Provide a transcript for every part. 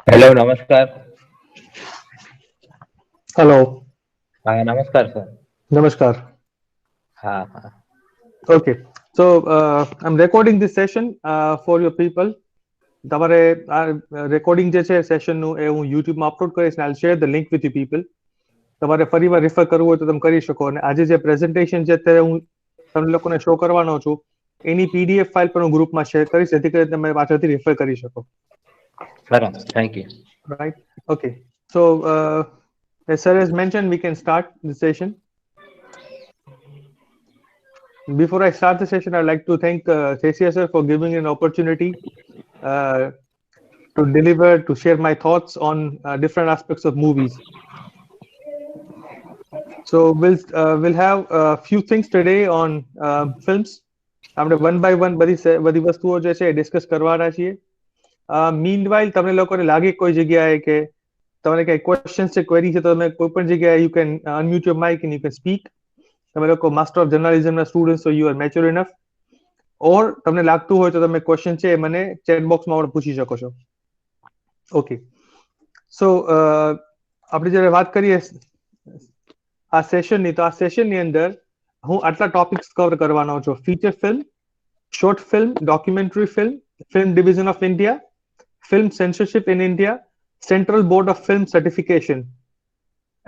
Hello नमस्कार। Hello. हाँ नमस्कार सर। नमस्कार। हाँ हाँ। Okay, so I'm recording this session for your people. તમારે આ રેકોર્ડિંગ જે છે સેશનનું એ હું યુટ્યુબમાં અપલોડ કરીશ અને I'll share the link with you people. તમારે ફરીવાર રેફર કરવું હોય તો તમે કરી શકો અને આજે જે પ્રેઝન્ટેશન છે અત્યારે હું તમને લોકોને શો કરવાનો છું એની પીડીએફ ફાઇલ પણ હું ગ્રુપમાં શેર કરીશ જેથી કરીને તમે પાછળથી રેફર કરી શકો. સરસ, thank you. Right? Okay. So as sir has mentioned, we can start the session. Before I start the session, I'd like to thank Thesia sir for giving an opportunity uh, to deliver, to share my thoughts on different aspects of movies. So we'll have a few things today on films. આપણે one by one બધી વસ્તુઓ જે છે discuss કરવાના છીએ. Meanwhile તમને લોકોને લાગે કોઈ જગ્યાએ કે તમને કઈ ક્વેશ્ચન છે, ક્વેરી છે, તો તમે કોઈ પણ જગ્યાએ you can unmute your mic and you can speak. તમે લોકો માસ્ટર ઓફ જર્નલિઝમના સ્ટુડન્ટ છો, you are mature enough. Or તમને લાગતું હોય તો તમે ક્વેશ્ચન છે એ મને ચેટ બોક્સમાં પણ પૂછી શકો છો. ઓકે, સો આપણે જ્યારે વાત કરીએ આ સેશનની, તો આ સેશનની અંદર હું આટલા ટોપિક્સ કવર કરવાનો છું: feature film, short film, documentary film, film division of India, film censorship in India, central board of film certification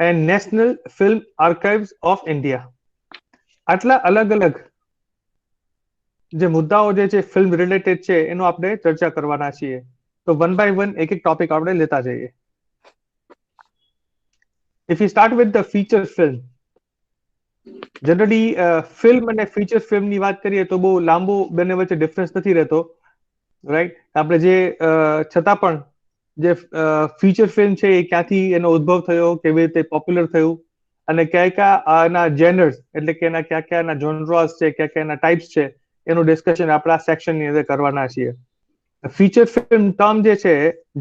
and national film archives of India. આટલા અલગ અલગ જે મુદ્દાઓ જે છે ફિલ્મ રિલેટેડ છે એનો આપણે ચર્ચા કરવાના છીએ. તો વન બાય વન એક એક ટોપિક આપણે લેતા જઈએ. If you start with the feature film, generally film અને ફીચર ફિલ્મની વાત કરીએ તો બહુ લાંબુ બંને વચ્ચે ડિફરન્સ નથી રહેતો, રાઈટ? આપણે જે છતાં પણ જે ફીચર ફિલ્મ છે એ ક્યાંથી એનો ઉદ્ભવ થયો, કેવી રીતે પોપ્યુલર થયું અને કયા કયા એના જેનર્સ એટલે કે એના કયા કયા એના જોનરાસ છે, કયા કયા એના ટાઈપ્સ છે, એનું ડિસ્કશન આપણે આ સેક્શનની અંદર કરવાના છીએ. ફીચર ફિલ્મ ટર્મ જે છે,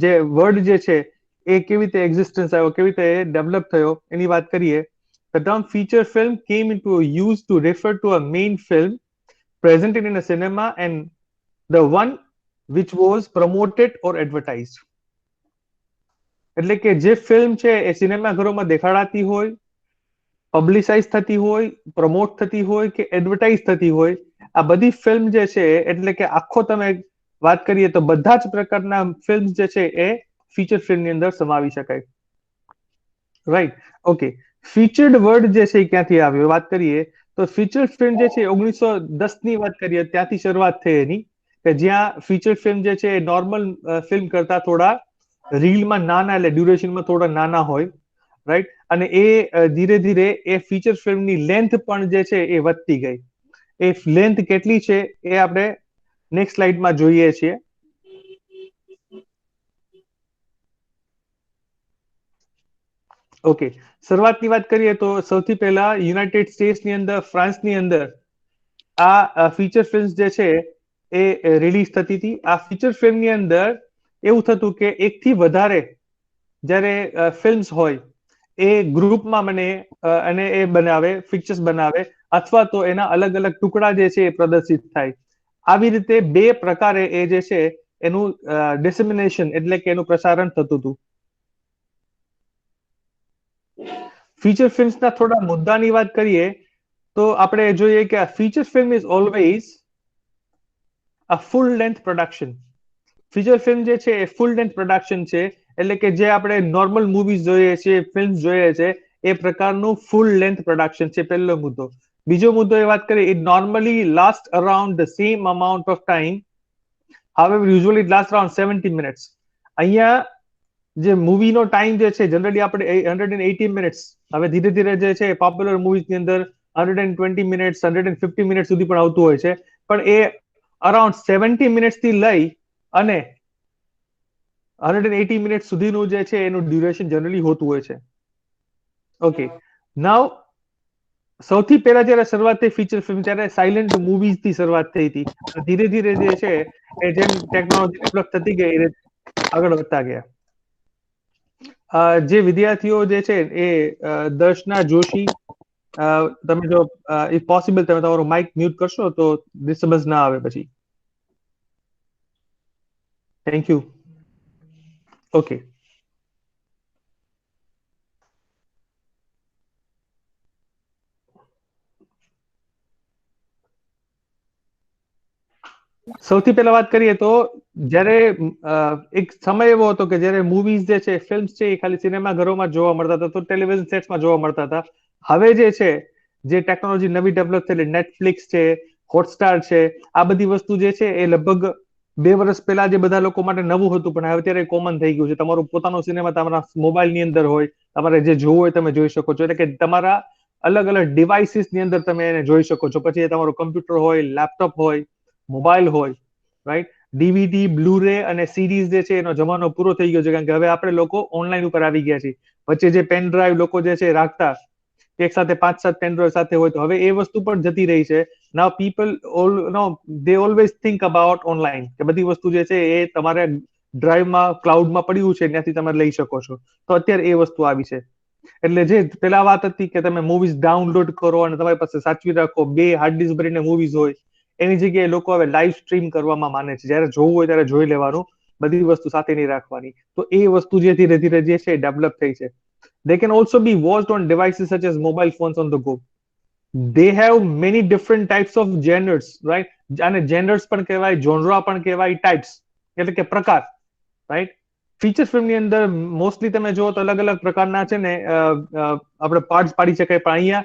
જે વર્ડ જે છે એ કેવી રીતે એક્ઝિસ્ટન્સ આવ્યો, કેવી રીતે ડેવલપ થયો એની વાત કરીએ. The term feature film came into use to refer to a main film presented in a cinema and the one which was promoted or advertised. એટલે કે જે ફિલ્મ છે એ સિનેમાઘરોમાં દેખાડાતી હોય, પબ્લિસાઇઝ થતી હોય, પ્રમોટ થતી હોય કે એડવર્ટાઇઝ થતી હોય, આ બધી ફિલ્મ જે છે એટલે કે આખો તમે વાત કરીએ તો બધા જ પ્રકારના ફિલ્મ જે છે એ ફીચર ફિલ્મની અંદર સમાવી શકાય, રાઈટ? ઓકે, ફીચર્ડ વર્ડ જે છે એ ક્યાંથી આવ્યો વાત કરીએ તો ફીચર ફિલ્મ જે છે 1910ની વાત કરીએ ત્યાંથી શરૂઆત થઈ એની, કે જ્યાં ફીચર ફિલ્મ જે છે એ નોર્મલ ફિલ્મ કરતા થોડા રીલમાં નાના એટલે ડ્યુરેશનમાં થોડા નાના હોય, રાઈટ? અને એ ધીરે ધીરે એ ફીચર ફિલ્મની લેન્થ પણ જે છે એ વધતી ગઈ. એ લેન્થ કેટલી છે એ આપણે નેક્સ્ટ સ્લાઇડમાં જોઈએ છીએ. ઓકે, શરૂઆતની વાત કરીએ તો સૌથી પહેલા યુનાઇટેડ સ્ટેટ્સની અંદર, ફ્રાન્સની અંદર આ ફીચર ફિલ્મ જે છે એ રિલીઝ થતી હતી. આ ફીચર ફિલ્મની અંદર એવું થતું કે એકથી વધારે જ્યારે ફિલ્મ્સ હોય એ ગ્રુપમાં મને અને એ બનાવે, ફિક્ચર્સ બનાવે, અથવા તો એના અલગ અલગ ટુકડા જે છે એ પ્રદર્શિત થાય. આવી રીતે બે પ્રકારે એ જે છે એનું ડિસેમિનેશન એટલે કે એનું પ્રસારણ થતું હતું. ફીચર ફિલ્મ્સના થોડા મુદ્દાની વાત કરીએ તો આપણે જોઈએ કે આ feature film is always a full length production. Feature film જે છે એ ફૂલ લેન્થ પ્રોડક્શન છે, એટલે કે જે આપણે નોર્મલ મૂવીઝ જોઈએ છે, ફિલ્મ જોઈએ છે એ પ્રકારનું ફૂલ લેન્થ પ્રોડક્શન છે, પહેલો મુદ્દો. બીજો મુદ્દો એ વાત કરીએ, it normally last around the same amount of time, however usually it lasts around 70 minutes. અહીંયા જે મૂવીનો ટાઈમ જે છે જનરલી આપણે 180 મિનિટ્સ, હવે ધીરે ધીરે જે છે પોપ્યુલર મૂવીઝની અંદર 120 મિનિટ્સ, 150 મિનિટ સુધી પણ આવતું હોય છે, પણ એ અરાઉન્ડ 70 મિનિટ્સથી લઈ અને 180 મિનિટ સુધીનું જે છે એનું ડ્યુરેશન જનરલી હોતું હોય છે. ઓકે, નાઉ સૌથી પહેલા જ્યારે શરૂઆત થઈ ફીચર ફિલ્મ ત્યારે સાયલેન્ટ મૂવીઝથી શરૂઆત થઈ હતી. ધીરે ધીરે જે છે એ જેમ ટેકનોલોજી ડેવલપ થતી ગઈ એ આગળ વધતા ગયા. જે વિદ્યાર્થીઓ જે છે એ દર્શના જોશી, તમે જો ઇફ પોસિબલ તમે તમારું માઇક મ્યુટ કરશો તો ડિસ્ટર્બન્સ ના આવે પછી. Thank you. ઓકે, સૌથી પહેલા વાત કરીએ તો જ્યારે એક સમય એવો હતો કે જ્યારે મૂવીઝ જે છે, ફિલ્મ્સ છે, એ ખાલી સિનેમાઘરોમાં જોવા મળતા હતા, તો ટેલિવિઝન સેટ્સમાં જોવા મળતા હતા. હવે જે છે, જે ટેકનોલોજી નવી ડેવલપ થયેલી, નેટફ્લિક્સ છે, હોટસ્ટાર છે, આ બધી વસ્તુ જે છે એ લગભગ 2 વર્ષ પહેલા જે બધા લોકો માટે નવું હતું, પણ હવે અત્યારે કોમન થઈ ગયું છે. તમારું પોતાનો સિનેમા તમારા મોબાઈલની અંદર હોય, તમારે જે જોવું હોય તમે જોઈ શકો છો. એટલે કે તમારા અલગ અલગ ડિવાઇસીસની અંદર તમે એને જોઈ શકો છો. પછી એ તમારું કમ્પ્યુટર હોય, લેપટોપ હોય, મોબાઈલ હોય, રાઈટ. ડીવીડી, બ્લુરે અને સીરીઝ જે છે એનો જમાનો પૂરો થઈ ગયો છે, કારણ કે હવે આપણે લોકો ઓનલાઈન ઉપર આવી ગયા છીએ. વચ્ચે જે પેન ડ્રાઈવ લોકો જે છે રાખતા, એક સાથે 5-7 પેન ડ્રાઈવ સાથે હોય, તો હવે એ વસ્તુ પણ જતી રહી છે. Now people they always think about online, કે બધી વસ્તુ જે છે એ તમારે ડ્રાઈવમાં, ક્લાઉડમાં પડ્યું છે, ત્યાંથી તમે લઈ શકો છો. તો અત્યારે એ વસ્તુ આવી છે. એટલે જે પેલા વાત હતી કે તમે મૂવીઝ ડાઉનલોડ કરો અને તમારી પાસે સાચવી રાખો, 2 હાર્ડ ડિસ્ક ભરીને મૂવીઝ હોય, એની જગ્યાએ લોકો હવે લાઈવ સ્ટ્રીમ કરવામાં માને છે. જ્યારે જોવું હોય ત્યારે જોઈ લેવાનું, બધી વસ્તુ સાથે નહીં રાખવાની. તો એ વસ્તુ જે ધીરે ધીરે જે છે ડેવલપ થઈ છે. They can also be watched on devices such as mobile phones on the go. They have many different types of genres, right? આને genres પણ કહેવાય, genre પણ કહેવાય, types એટલે કે પ્રકાર, રાઈટ. ફીચર ફિલ્મની અંદર મોસ્ટલી તમે જુઓ તો અલગ અલગ પ્રકારના છે ને આપણે પાર્ટ્સ પાડી શકાય, પણ અહીંયા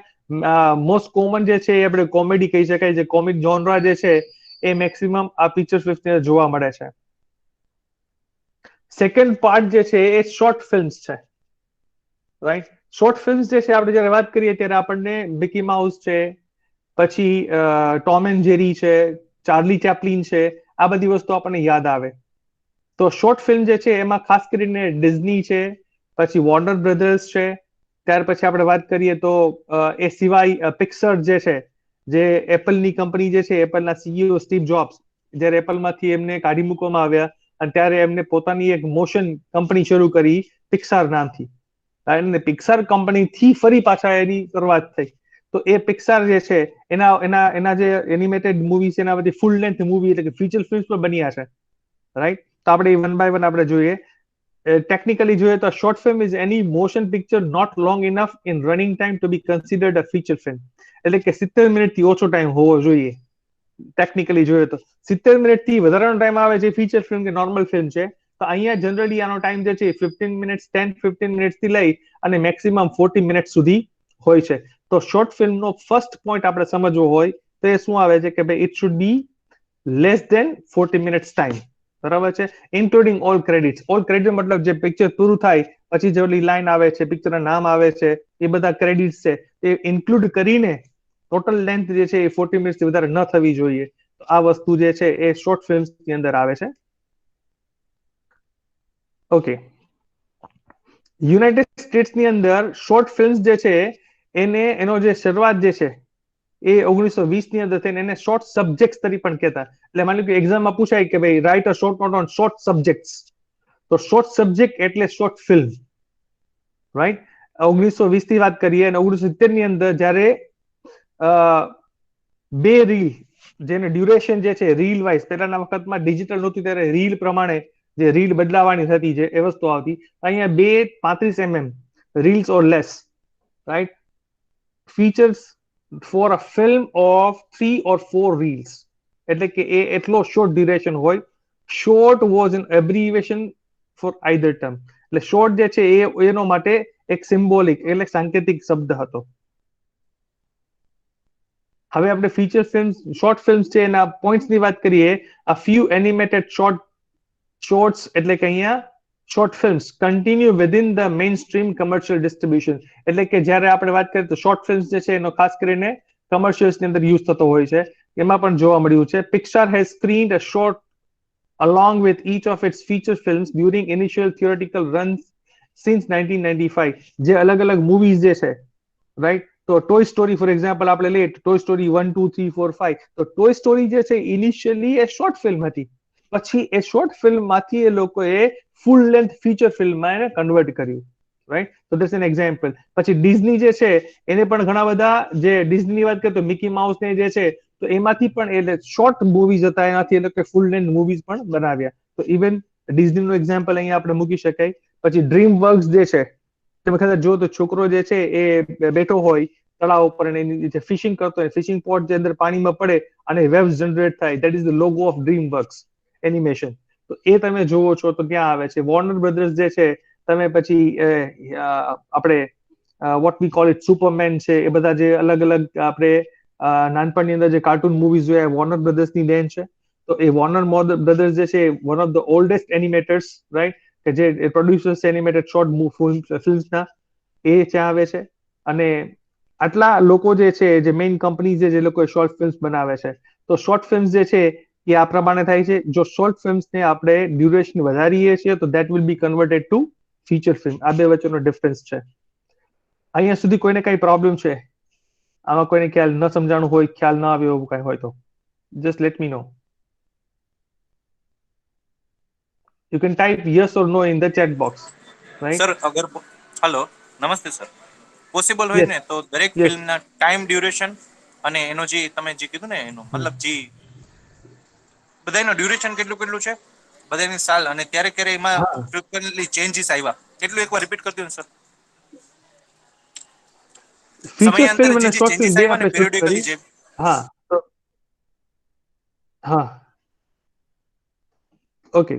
મોસ્ટ કોમન જે છે એ આપણે કોમેડી કહી શકાય. જે કોમિક જોનરા જે છે એ મેક્સિમમ આ ફીચર ફિલ્મ જોવા મળે છે. સેકન્ડ પાર્ટ જે છે એ શોર્ટ ફિલ્મ્સ છે, રાઈટ. શોર્ટ ફિલ્મ્સ જે છે, આપણે જ્યારે વાત કરીએ ત્યારે આપણને મિકી માઉસ છે, પછી ટોમ એન્ડ જેરી છે, ચાર્લી ચેપ્લિન છે, આ બધી વસ્તુ આપણને યાદ આવે. તો શોર્ટ ફિલ્મ જે છે એમાં ખાસ કરીને ડિઝની છે, પછી વોર્નર બ્રધર્સ છે, ત્યાર પછી આપણે વાત કરીએ તો એ સિવાય પિક્સર જે છે, જે એપલની કંપની જે છે, એપલના સીઈઓ સ્ટીવ જોબ્સ જ્યારે એપલમાંથી એમને કાઢી મૂકવામાં આવ્યા, અને ત્યારે એમને પોતાની એક મોશન કંપની શરૂ કરી પિક્સાર નામથી. અને પિક્સાર કંપનીથી ફરી પાછા એની શરૂઆત થઈ. તો એ પિક્સાર જે છે એના એના એના જે એનિમેટેડ મૂવી છે, એના બધી ફૂલ લેન્થ મૂવી એટલે કે ફીચર ફિલ્મ્સ પણ બન્યા છે, રાઈટ. તો આપણે વન બાય વન આપણે જોઈએ. ટેકનિકલી જોઈએ તો short film is any motion picture not long enough in running time to be considered a feature film. એટલે કે 70 મિનિટથી ઓછો ટાઈમ હોવો જોઈએ. ટેકનિકલી જોઈએ તો 70 મિનિટથી વધારાનો ટાઈમ આવે છે ફીચર ફિલ્મ કે નોર્મલ ફિલ્મ છે. તો અહીંયા જનરલી આનો ટાઈમ જે છે 15 મિનિટ્સ, 10-15 મિનિટ્સથી લઈ અને મેક્સિમમ 40 મિનિટ સુધી હોય છે. તો શોર્ટ ફિલ્મનો ફર્સ્ટ પોઈન્ટ આપણે સમજવો હોય તો એ શું આવે છે કે ભાઈ it should be less than 40 minutes time, બરાબર છે. Including all credits. All credit મતલબ જે પિક્ચર પૂરું થાય પછી જે ઓલી લાઈન આવે છે, પિક્ચરના નામ આવે છે, એ બધા ક્રેડિટ્સ છે એ ઇન્ક્લુડ કરીને ટોટલ લેન્થ જે છે એ 40 મિનિટથી વધારે ન થવી જોઈએ. તો આ વસ્તુ જે છે એ શોર્ટ ફિલ્મ્સની અંદર આવે છે. ઓકે. યુનાઇટેડ સ્ટેટ્સની અંદર શોર્ટ ફિલ્મ્સ જે છે એને એનો જે શરૂઆત જે છે એ 1920ની અંદર થઈને એને શોર્ટ સબ્જેક્ટ તરીકે પણ કહેતા. એટલે માની લો કે એક્ઝામમાં પૂછાય કે ભાઈ write a short note on short subjects, તો શોર્ટ સબ્જેક્ટ એટલે શોર્ટ ફિલ્મ, રાઈટ. 1920ની વાત કરીએ અને 1970ની અંદર જ્યારે 2 રીલ જેને ડ્યુરેશન જે છે રીલ વાઇઝ, પહેલાના વખતમાં ડિજિટલ નહોતું ત્યારે રીલ પ્રમાણે જે રીલ બદલાવાની થતી છે એ વસ્તુ આવતી. અહીંયા 2 35 reels or less, right. Features for a film of 3 or 4 reels. એટલે કે એ એટલો શોર્ટ ડ્યુરેશન હોય. Short was an abbreviation for either term. એટલે શોર્ટ જે છે એ એનો માટે એક સિમ્બોલિક એટલે સાંકેતિક શબ્દ હતો. હવે આપણે ફીચર ફિલ્મ્સ, શોર્ટ ફિલ્મ્સ છે એના પોઈન્ટ્સની વાત કરીએ. અ ફ્યુ એનિમેટેડ શોર્ટ્સ એટલે કે અહીંયા short films continue within the main stream commercial distribution. એટલે કે જ્યારે આપણે વાત કરીએ તો શોર્ટ ફિલ્મ્સ જે છે એનો ખાસ કરીને કમર્શિયલ્સની અંદર યુઝ થતો હોય છે. એમાં પણ જોવા મળ્યું છે. Pixar has screened a short along with each of its feature films during initial theoretical runs since 1995. જે અલગ અલગ મૂવીઝ જે છે, રાઈટ. તો ટોય સ્ટોરી ફોર એક્ઝામ્પલ આપણે લઈએ, ટોય સ્ટોરી 1, 2, 3, 4, 5. તો ટોય સ્ટોરી જે છે ઇનિશિયલી એ શોર્ટ ફિલ્મ હતી. પછી એ શોર્ટ ફિલ્મમાંથી એ લોકોએ ફૂલ લેન્થ ફીચર ફિલ્મમાં એને કન્વર્ટ કર્યું, રાઈટ. તો ધીસ એન એક્ઝામ્પલ. પછી ડિઝની જે છે એને પણ ઘણા બધા, જે ડિઝનીની વાત કરીએ તો મિકી માઉસ ને જે છે, તો એમાંથી પણ એટલે શોર્ટ મૂવીઝ હતા, એનાથી એ લોકો ફૂલ લેન્થ મૂવીઝ પણ બનાવ્યા. તો ઇવન ડિઝનીનું એક્ઝામ્પલ અહીંયા આપણે મૂકી શકાય. પછી ડ્રીમ વર્ક્સ જે છે, તમે કદાચ જો તો છોકરો જે છે એ બેઠો હોય તળાવ ઉપર અને એની જે ફિશિંગ કરતો હોય, ફિશિંગ પોટ જે અંદર પાણીમાં પડે અને વેવ્સ જનરેટ થાય, that is the logo of dream works animation. તો એ તમે જોવો છો તો ક્યાં આવે છે? વોર્નર બ્રધર્સ જે છે, તમે પછી આપણે what we call it superman છે, એ બધા જે અલગ અલગ આપણે નાનપણની અંદર જે કાર્ટૂન મૂવીઝ જોયા વોર્નર બ્રધર્સની દેન છે. તો એ વોર્નર બ્રધર્સ જે છે one of the oldest એનિમેટર્સ, right, કે જે પ્રોડ્યુસર્સ એનિમેટેડ શોર્ટ ફિલ્મ્સના, એ ત્યાં આવે છે. અને આટલા લોકો જે છે, જે મેઇન કંપની જે લોકો શોર્ટ ફિલ્મ્સ બનાવે છે, તો શોર્ટ ફિલ્મ્સ જે છે એ આ પ્રમાણે થાય છે. જો શોર્ટ ફિલ્મ્સને આપણે ડ્યુરેશન વધારીએ છીએ તો that will be converted to feature film. આ બે વચ્ચેનો ડિફરન્સ છે. અહીંયા સુધી કોઈને કઈ પ્રોબ્લેમ છે? આમાં કોઈને ખ્યાલ ન સમજાણું હોય, ખ્યાલ ન આવ્યો એવું કઈ હોય તો just let me know. You can type yes or no in the chat box, right? Sir અગર હલો, નમસ્તે સર. પોસિબલ હોય Yes, ને તો દરેક yes. ફિલ્મના ટાઈમ ડ્યુરેશન અને એનો જે તમે જે કીધું ને એનો મતલબ જે બધાનો ડ્યુરેશન કેટલું કેટલું છે બધાની સાલ, અને ત્યારે ક્યારે એમાં હા, ફ્રિક્વન્ટલી ચેન્જીસ આવ્યા, કેટલું એકવાર રિપીટ કરી દો ને સર. ફીચર સમયાંતરે ફિલ્મ જે અને જે શોર્ટ ફિલ્મ ચેન્જીસ બે આવ્યા ને આપણે ચૂઝ કરી. પેરિયોડિકલી જે. હા, તો હા, ઓકે.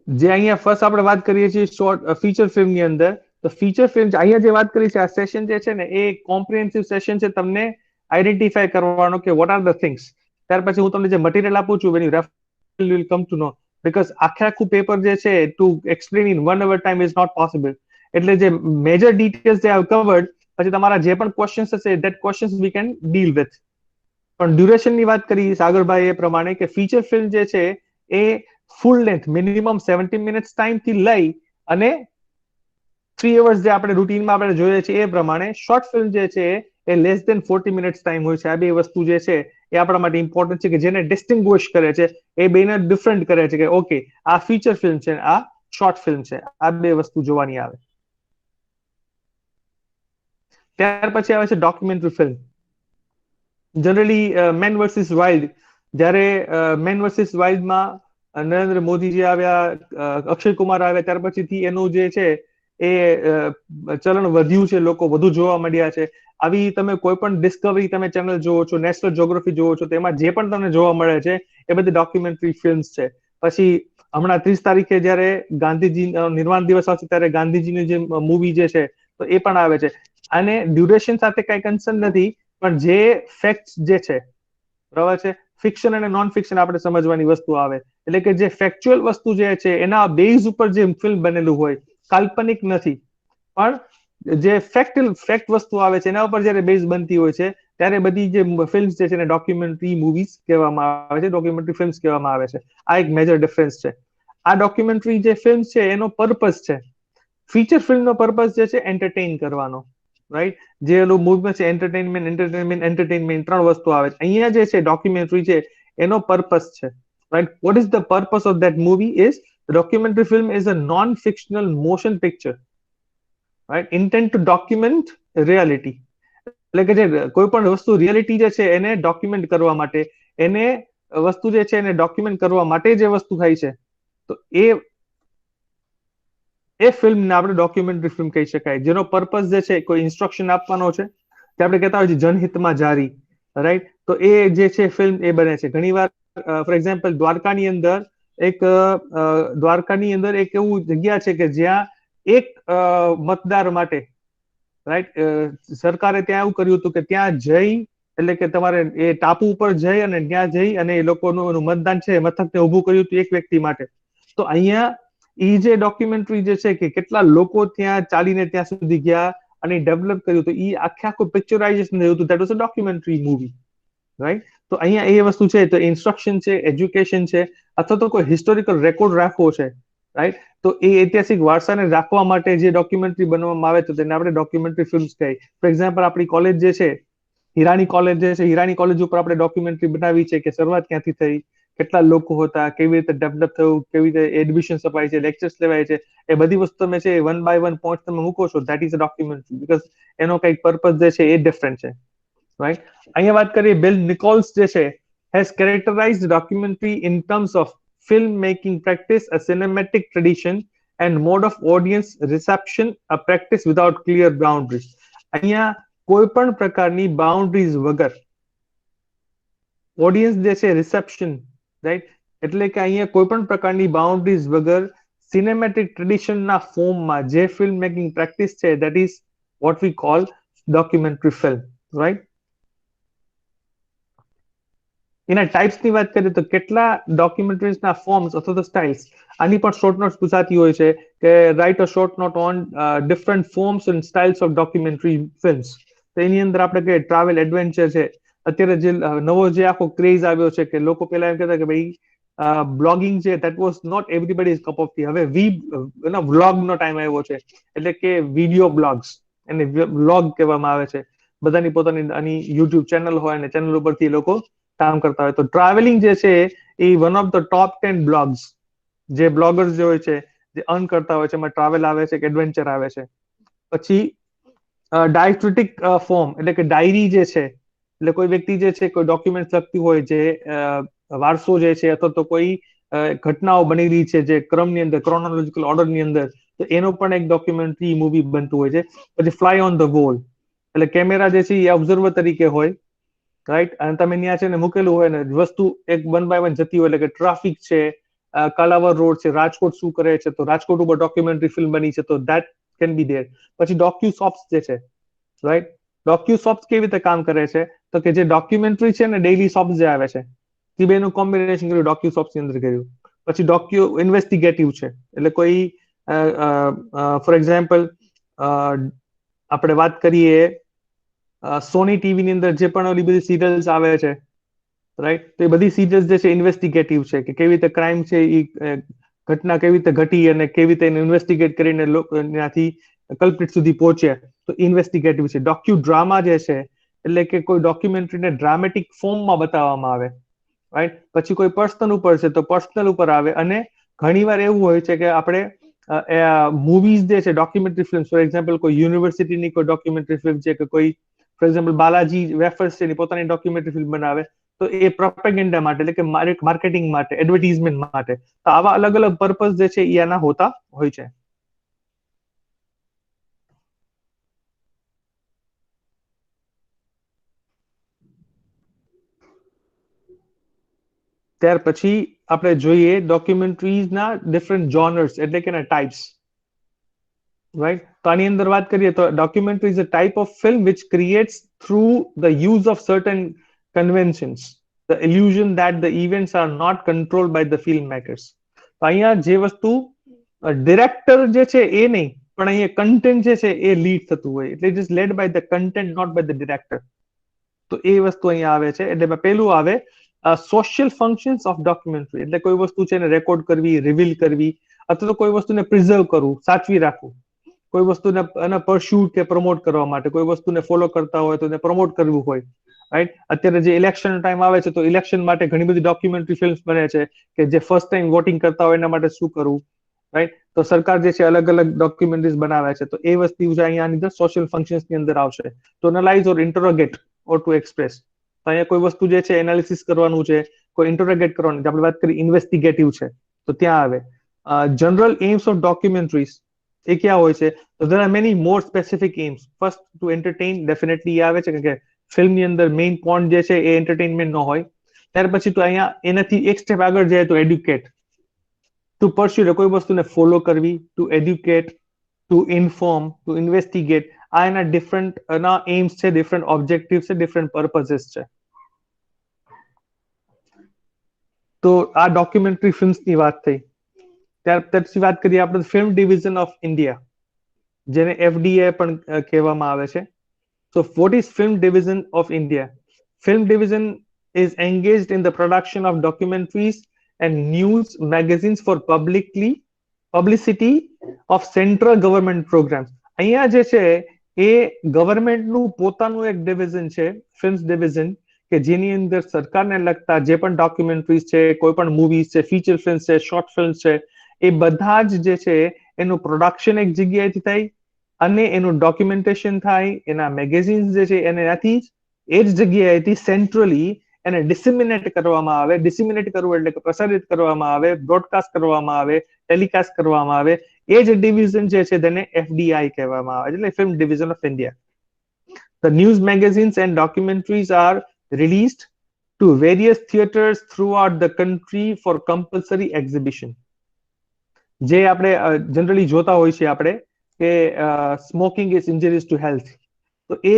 જે અહીંયા ફર્સ્ટ આપણે વાત કરીએ છીએ શોર્ટ ફીચર ફિલ્મની અંદર, તો ફીચર ફિલ્મ અહીંયા જે વાત કરી છે આ સેશન જે છે ને એ કોમ્પ્રિહેન્સિવ સેશન છે તમને આઈડેન્ટિફાય કરવાનો કે વોટ આર ધ થિંગ્સ. ત્યાર પછી હું તમને જે મટીરિયલ આપું છું when you refer will come to know, because આખું પેપર જે છે to explain in 1 hour time is not possible. એટલે જે મેજર ડિટેલ્સ જે આઈ કવર્ડ, પછી તમારા જે પણ ક્વેશ્ચન્સ હશે that questions we can deal with. પણ ડ્યુરેશનની વાત કરી સાગરભાઈ એ પ્રમાણે કે ફીચર ફિલ્મ જે છે એ ફૂલ લેન્થ મિનિમમ 70 મિનિટ્સ ટાઈમ થી લઈ અને 3 hours જે આપણે રૂટીનમાં આપણે જોઈએ છીએ એ પ્રમાણે શોર્ટ ફિલ્મ જે છે એ લેસ દેન 40 મિનિટ્સ ટાઈમ હોય છે. આ બે વસ્તુ જે છે એ આપણા માટે ઇમ્પોર્ટન્ટ છે કે જેને ડિસ્ટિંગ્વિશ કરે છે, એ બેને ડિફરન્ટ કરે છે કે ઓકે આ ફીચર ફિલ્મ છે, આ શોર્ટ ફિલ્મ છે. આ બે વસ્તુ જોવાની આવે. ત્યાર પછી આવે છે documentary film. Generally man versus wild, જ્યારે મેન વર્સિસ વાઇલ્ડમાં નરેન્દ્ર મોદીજી આવ્યા, અક્ષય કુમાર આવ્યા, ત્યાર પછીથી એનું જે છે એ ચલણ વધ્યું છે, લોકો વધુ જોવા મળ્યા છે. આવી તમે કોઈ પણ ડિસ્કવરી તમે ચેનલ જોવો છો, નેશનલ જ્યોગ્રાફી જોવો છો, તેમાં જે પણ તમને જોવા મળે છે એ બધી ડોક્યુમેન્ટરી ફિલ્મ્સ છે. પછી હમણાં 30 તારીખે જ્યારે ગાંધીજી નિર્વાણ દિવસ આવશે ત્યારે ગાંધીજીની જે મૂવી જે છે તો એ પણ આવે છે. અને ડ્યુરેશન સાથે કઈ કન્સર્ન નથી, પણ જે ફેક્ટ જે છે બરાબર છે, ફિક્શન અને નોન ફિક્શન આપણે સમજવાની વસ્તુ આવે. એટલે કે જે ફેક્ચ્યુઅલ વસ્તુ જે છે એના બેઝ ઉપર જે ફિલ્મ બનેલું હોય, કાલ્પનિક નથી, પણ જે ફેક્ટ વસ્તુ આવે છે એના ઉપર જ્યારે બેઝ બનતી હોય છે ત્યારે બધી જે ફિલ્મ્સ છે એને ડોક્યુમેન્ટરી મૂવીઝ કહેવામાં આવે છે, ડોક્યુમેન્ટરી ફિલ્મ્સ કહેવામાં આવે છે. આ એક મેજર ડિફરન્સ છે. આ ડોક્યુમેન્ટરી જે ફિલ્મ છે એનો પર્પસ છે, ફીચર ફિલ્મનો પર્પસ જે છે એન્ટરટેઇન કરવાનો, રાઈટ. જે એનું મૂવમેન્ટ છે એન્ટરટેનમેન્ટ 3 વસ્તુ આવે છે. અહીંયા જે છે ડોક્યુમેન્ટરી છે એનો પર્પસ છે, right. What is the purpose of that movie is documentary film is a non-fictional motion picture, right, intent to document reality. એટલે કે જે કોઈ પણ વસ્તુ રિયાલિટી જે છે એને ડોક્યુમેન્ટ કરવા માટે, એને વસ્તુ જે છે એને ડોક્યુમેન્ટ કરવા માટે જે વસ્તુ થાય છે, તો એ ફિલ્મને આપણે ડોક્યુમેન્ટરી ફિલ્મ કહી શકાય. જેનો પર્પસ જે છે કોઈ ઇન્સ્ટ્રક્શન આપવાનો છે, જે આપણે કહેતા હોય છે જનહિતમાં જારી, રાઈટ. તો એ જે છે ફિલ્મ એ બને છે. ઘણીવાર ફોર એક્ઝામ્પલ દ્વારકાની અંદર એક એવું જગ્યા છે કે જ્યાં એક મતદાર માટે, રાઈટ, સરકારે ત્યાં એવું કર્યું હતું કે ત્યાં જઈ, એટલે કે તમારે એ ટાપુ ઉપર જઈ અને ત્યાં જઈ અને એ લોકોનું મતદાન છે મથકને ઊભું કર્યું હતું એક વ્યક્તિ માટે. તો અહીંયા એ જે ડોક્યુમેન્ટરી જે છે કે કેટલા લોકો ત્યાં ચાલીને ત્યાં સુધી ગયા અને ડેવલપ કર્યું, તો એ આખું પિક્ચરાઇઝેશન થયું હતું. That was a documentary movie, right. તો અહીંયા એ વસ્તુ છે, તો ઇન્સ્ટ્રક્શન છે, એજ્યુકેશન છે, અથવા તો કોઈ હિસ્ટોરિકલ રેકોર્ડ રાખવો છે, રાઈટ. તો એ ઐતિહાસિક વારસાને રાખવા માટે જે ડોક્યુમેન્ટરી બનાવવામાં આવે તો તેને આપણે ડોક્યુમેન્ટરી ફિલ્મ્સ કહીએ. ફોર એક્ઝામ્પલ આપણી કોલેજ જે છે હીરાની કોલેજ જે છે, હીરાની કોલેજ ઉપર આપણે ડોક્યુમેન્ટરી બનાવી છે કે શરૂઆત ક્યાંથી થઈ, કેટલા લોકો હતા, કેવી રીતે ડેવલપ થયું, કેવી રીતે એડમિશન અપાય છે, લેક્ચર્સ લેવાય છે, એ બધી વસ્તુ તમે છે 1 by 1 પોઈન્ટ તમે મૂકો છો, that is a documentary, because એનો કઈક પર્પસ જે છે એ ડિફરન્ટ છે, રાઈટ. અહીંયા વાત કરીએ બિલ નિકોલ્સ જે છે has characterized documentary in terms of film making practice, a cinematic tradition, and mode of audience reception, a practice without clear boundaries. અહીંયા કોઈ પણ પ્રકારની boundaries વગર ઓડિયન્સ જે છે રિસેપ્શન, રાઈટ, એટલે કે અહીંયા કોઈ પણ પ્રકારની બાઉન્ડ્રીઝ વગર સિનેમેટિક ટ્રેડિશનના ફોર્મમાં જે ફિલ્મ મેકિંગ પ્રેક્ટિસ છે, that is what we call documentary film, right. એના ટાઈપ્સની વાત કરીએ તો કેટલા ડોક્યુમેન્ટરીઝના ફોર્મ્સ અથવા તો સ્ટાઇલ્સ, આની પણ શોર્ટ નોટ્સ પૂછાતી હોય છે કે write a short note on different forms and styles of documentary films. તો એની અંદર આપણે કહીએ ટ્રાવેલ એડવેન્ચર છે. અત્યારે જે નવો જે આખો ક્રેઝ આવ્યો છે કે લોકો પેલા એમ કહેતા કે ભાઈ બ્લોગિંગ છે that was not everybody's cup of tea. હવે વ્લોગનો ટાઈમ આવ્યો છે, એટલે કે વિડીયો બ્લોગ્સ, એને વ્લોગ કહેવામાં આવે છે. બધાની પોતાની આની યુટ્યુબ ચેનલ હોય અને ચેનલ ઉપરથી લોકો કામ કરતા હોય. તો ટ્રાવેલિંગ જે છે એ one of the top 10 blogs, જે બ્લોગર્સ જે હોય છે જે અર્ન કરતા હોય છે, એમાં ટ્રાવેલ આવે છે કે એડવેન્ચર આવે છે. પછી ડાયસ્ટ્રિટિક ફોર્મ, એટલે કે ડાયરી જે છે, એટલે કોઈ વ્યક્તિ જે છે કોઈ ડોક્યુમેન્ટ લખતી હોય, જે વારસો જે છે અથવા તો કોઈ ઘટનાઓ બનેલી છે જે ક્રમની અંદર, ક્રોનોલોજીકલ ઓર્ડરની અંદર, તો એનો પણ એક ડોક્યુમેન્ટરી મૂવી બનતું હોય છે. પછી ફ્લાય ઓન ધ વોલ, એટલે કેમેરા જે છે એ ઓબ્ઝર્વર તરીકે હોય, રાઈટ, અને તમે ત્યાં છે ને મૂકેલું હોય ને વસ્તુ એક વન બાય વન જતી હોય, એટલે કે ટ્રાફિક છે, કાલાવર રોડ છે, રાજકોટ શું કરે છે, તો રાજકોટ ઉપર ડોક્યુમેન્ટરી ફિલ્મ બની છે, તો દેટ કેન બી ધેર. પછી ડોક્યુ સોપ્સ જે છે, રાઈટ, ડોક્યુ સોપ્સ કેવી રીતે કામ કરે છે, તો કે જે ડોક્યુમેન્ટરી છે ને ડેઇલી સોપ્સ જે આવે છે એ બેનું કોમ્બિનેશન કર્યું ડોક્યુ સોપ્સ ની અંદર કર્યું. પછી ડોક્યુ ઇન્વેસ્ટિગેટિવ છે, એટલે કોઈ ફોર એક્ઝામ્પલ આપણે વાત કરીએ સોની ટીવી ની અંદર જે પણ ઓલી બધી સિરિયલ્સ આવે છે, રાઈટ, તો એ બધી સિરિયલ્સ જે છે ઇન્વેસ્ટિગેટિવ છે, કે કેવી રીતે ક્રાઇમ છે એ ઘટના કેવી રીતે ઘટી અને કેવી રીતે એને ઇન્વેસ્ટિગેટ કરીને ત્યાંથી કલ્પ્રિટ સુધી પહોંચ્યા, તો ઇન્વેસ્ટિગેટિવ છે. ડોક્યુ ડ્રામા જે છે, એટલે કે કોઈ ડોક્યુમેન્ટરીને ડ્રામેટિક ફોર્મમાં બતાવવામાં આવે, રાઈટ. પછી કોઈ પર્સનલ ઉપર છે તો પર્સનલ ઉપર આવે, અને ઘણીવાર એવું હોય છે કે આપણે મૂવીઝ જે છે ડોક્યુમેન્ટરી ફિલ્મ, ફોર એક્ઝામ્પલ કોઈ યુનિવર્સિટીની કોઈ ડોક્યુમેન્ટરી ફિલ્મ છે, કે કોઈ ફોર એક્ઝામ્પલ બાલાજી વેફર્સ છે પોતાની ડોક્યુમેન્ટરી ફિલ્મ બનાવે, તો એ પ્રોપેગેન્ડા માટે, એટલે કે માર્કેટિંગ માટે, એડવર્ટીઝમેન્ટ માટે. તો આવા અલગ અલગ પર્પઝ જે છે એ આના હોતા હોય છે. ત્યાર પછી આપણે જોઈએ ડોક્યુમેન્ટરીઝના ડિફરન્ટ જોનર્સ, એટલે કે ટાઈપ્સ, રાઈટ. તો આની અંદર વાત કરીએ તો documentary is a type of film which creates through the use of certain conventions the illusion that the events are not controlled by the filmmakers. તો અહીંયા જે વસ્તુ ડિરેક્ટર જે છે એ નહીં, પણ અહીંયા કન્ટેન્ટ જે છે એ લીડ થતું હોય, એટલે it is led by the content, not by the director. તો એ વસ્તુ અહીંયા આવે છે. એટલે પેલું આવે સોશિયલ ફંક્શન્સ ઓફ ડોક્યુમેન્ટરી, એટલે કોઈ વસ્તુ છે એને રેકોર્ડ કરવી, રિવીલ કરવી, અથવા તો કોઈ વસ્તુને પ્રિઝર્વ કરવું, સાચવી રાખવું, કોઈ વસ્તુને પરસ્યુટ કે પ્રમોટ કરવા માટે, કોઈ વસ્તુને ફોલો કરતા હોય તો એને પ્રમોટ કરવું હોય, રાઈટ. અત્યારે જે ઇલેક્શન ટાઈમ આવે છે તો ઇલેક્શન માટે ઘણી બધી ડોક્યુમેન્ટરી ફિલ્મ્સ બને છે, કે જે ફર્સ્ટ ટાઈમ વોટિંગ કરતા હોય એના માટે શું કરવું, રાઈટ. તો સરકાર જે છે અલગ અલગ ડોક્યુમેન્ટરીઝ બનાવે છે, તો એ વસ્તુ અહીંયા અંદર સોશિયલ ફંક્શન્સ ની અંદર આવશે. તો analyse or interrogate or to express, તો અહીંયા કોઈ વસ્તુ જે છે એનાલિસિસ કરવાનું છે, કોઈ ઇન્ટરોગેટ કરવાનું, આપણે વાત કરી ઇન્વેસ્ટિગેટિવ છે, તો ત્યાં આવે. જનરલ એમ્સ ઓફ ડોક્યુમેન્ટરીઝ એ ક્યાં હોય છે, તો there are many more specific aims. First, to entertain, definitely આવે છે, કે ફિલ્મની અંદર મેઇન પોઈન્ટ જે છે એ એન્ટરટેનમેન્ટ નો હોય. ત્યાર પછી તો અહીંયા એનાથી એક સ્ટેપ આગળ જાય તો એડ્યુકેટ, ટુ પરસ્યુ, કોઈ વસ્તુને ફોલો કરવી, to educate, to inform, to investigate. આ એના ડિફરન્ટ એમ્સ છે, ડિફરન્ટ ઓબ્જેક્ટિવ છે, ડિફરન્ટ પર્પઝીસ છે. તો આ ડોક્યુમેન્ટરી ફિલ્મ્સની વાત થઈ. ત્યાર પછી વાત કરીએ આપણે ફિલ્મ ડિવિઝન ઓફ ઇન્ડિયા, જેને FDA પણ કહેવામાં આવે છે. So what is Film Division of India? Film Division is engaged in the production of documentaries and news magazines for publicity of central government programs. અહીંયા જે છે એ ગવર્મેન્ટનું પોતાનું એક ડિવિઝન છે, ફિલ્મ્સ ડિવિઝન, કે જેની અંદર સરકારને લગતા જે પણ ડોક્યુમેન્ટરીઝ છે, કોઈ પણ મૂવીઝ છે, ફીચર ફિલ્મ્સ છે, શોર્ટ ફિલ્મ્સ છે, એ બધા જ જે છે એનું પ્રોડક્શન એક જગ્યાએથી થાય અને એનું ડોક્યુમેન્ટેશન થાય, એના મેગેઝિન્સ જે છે એને ત્યાંથી એ જ જગ્યાએથી સેન્ટ્રલી એને ડિસેમિનેટ કરવામાં આવે. ડિસેમિનેટ કરવું એટલે કે પ્રસારિત કરવામાં આવે, બ્રોડકાસ્ટ કરવામાં આવે, ટેલિકાસ્ટ કરવામાં આવે. એ જે ડિવિઝન જે છે તેને FDI કહેવામાં આવે, એટલે film division of India. The news magazines and documentaries are released to various theaters throughout the country for compulsory exhibition. જે આપણે જનરલી જોતા હોય છે આપણે કે smoking is injurious to health, તો એ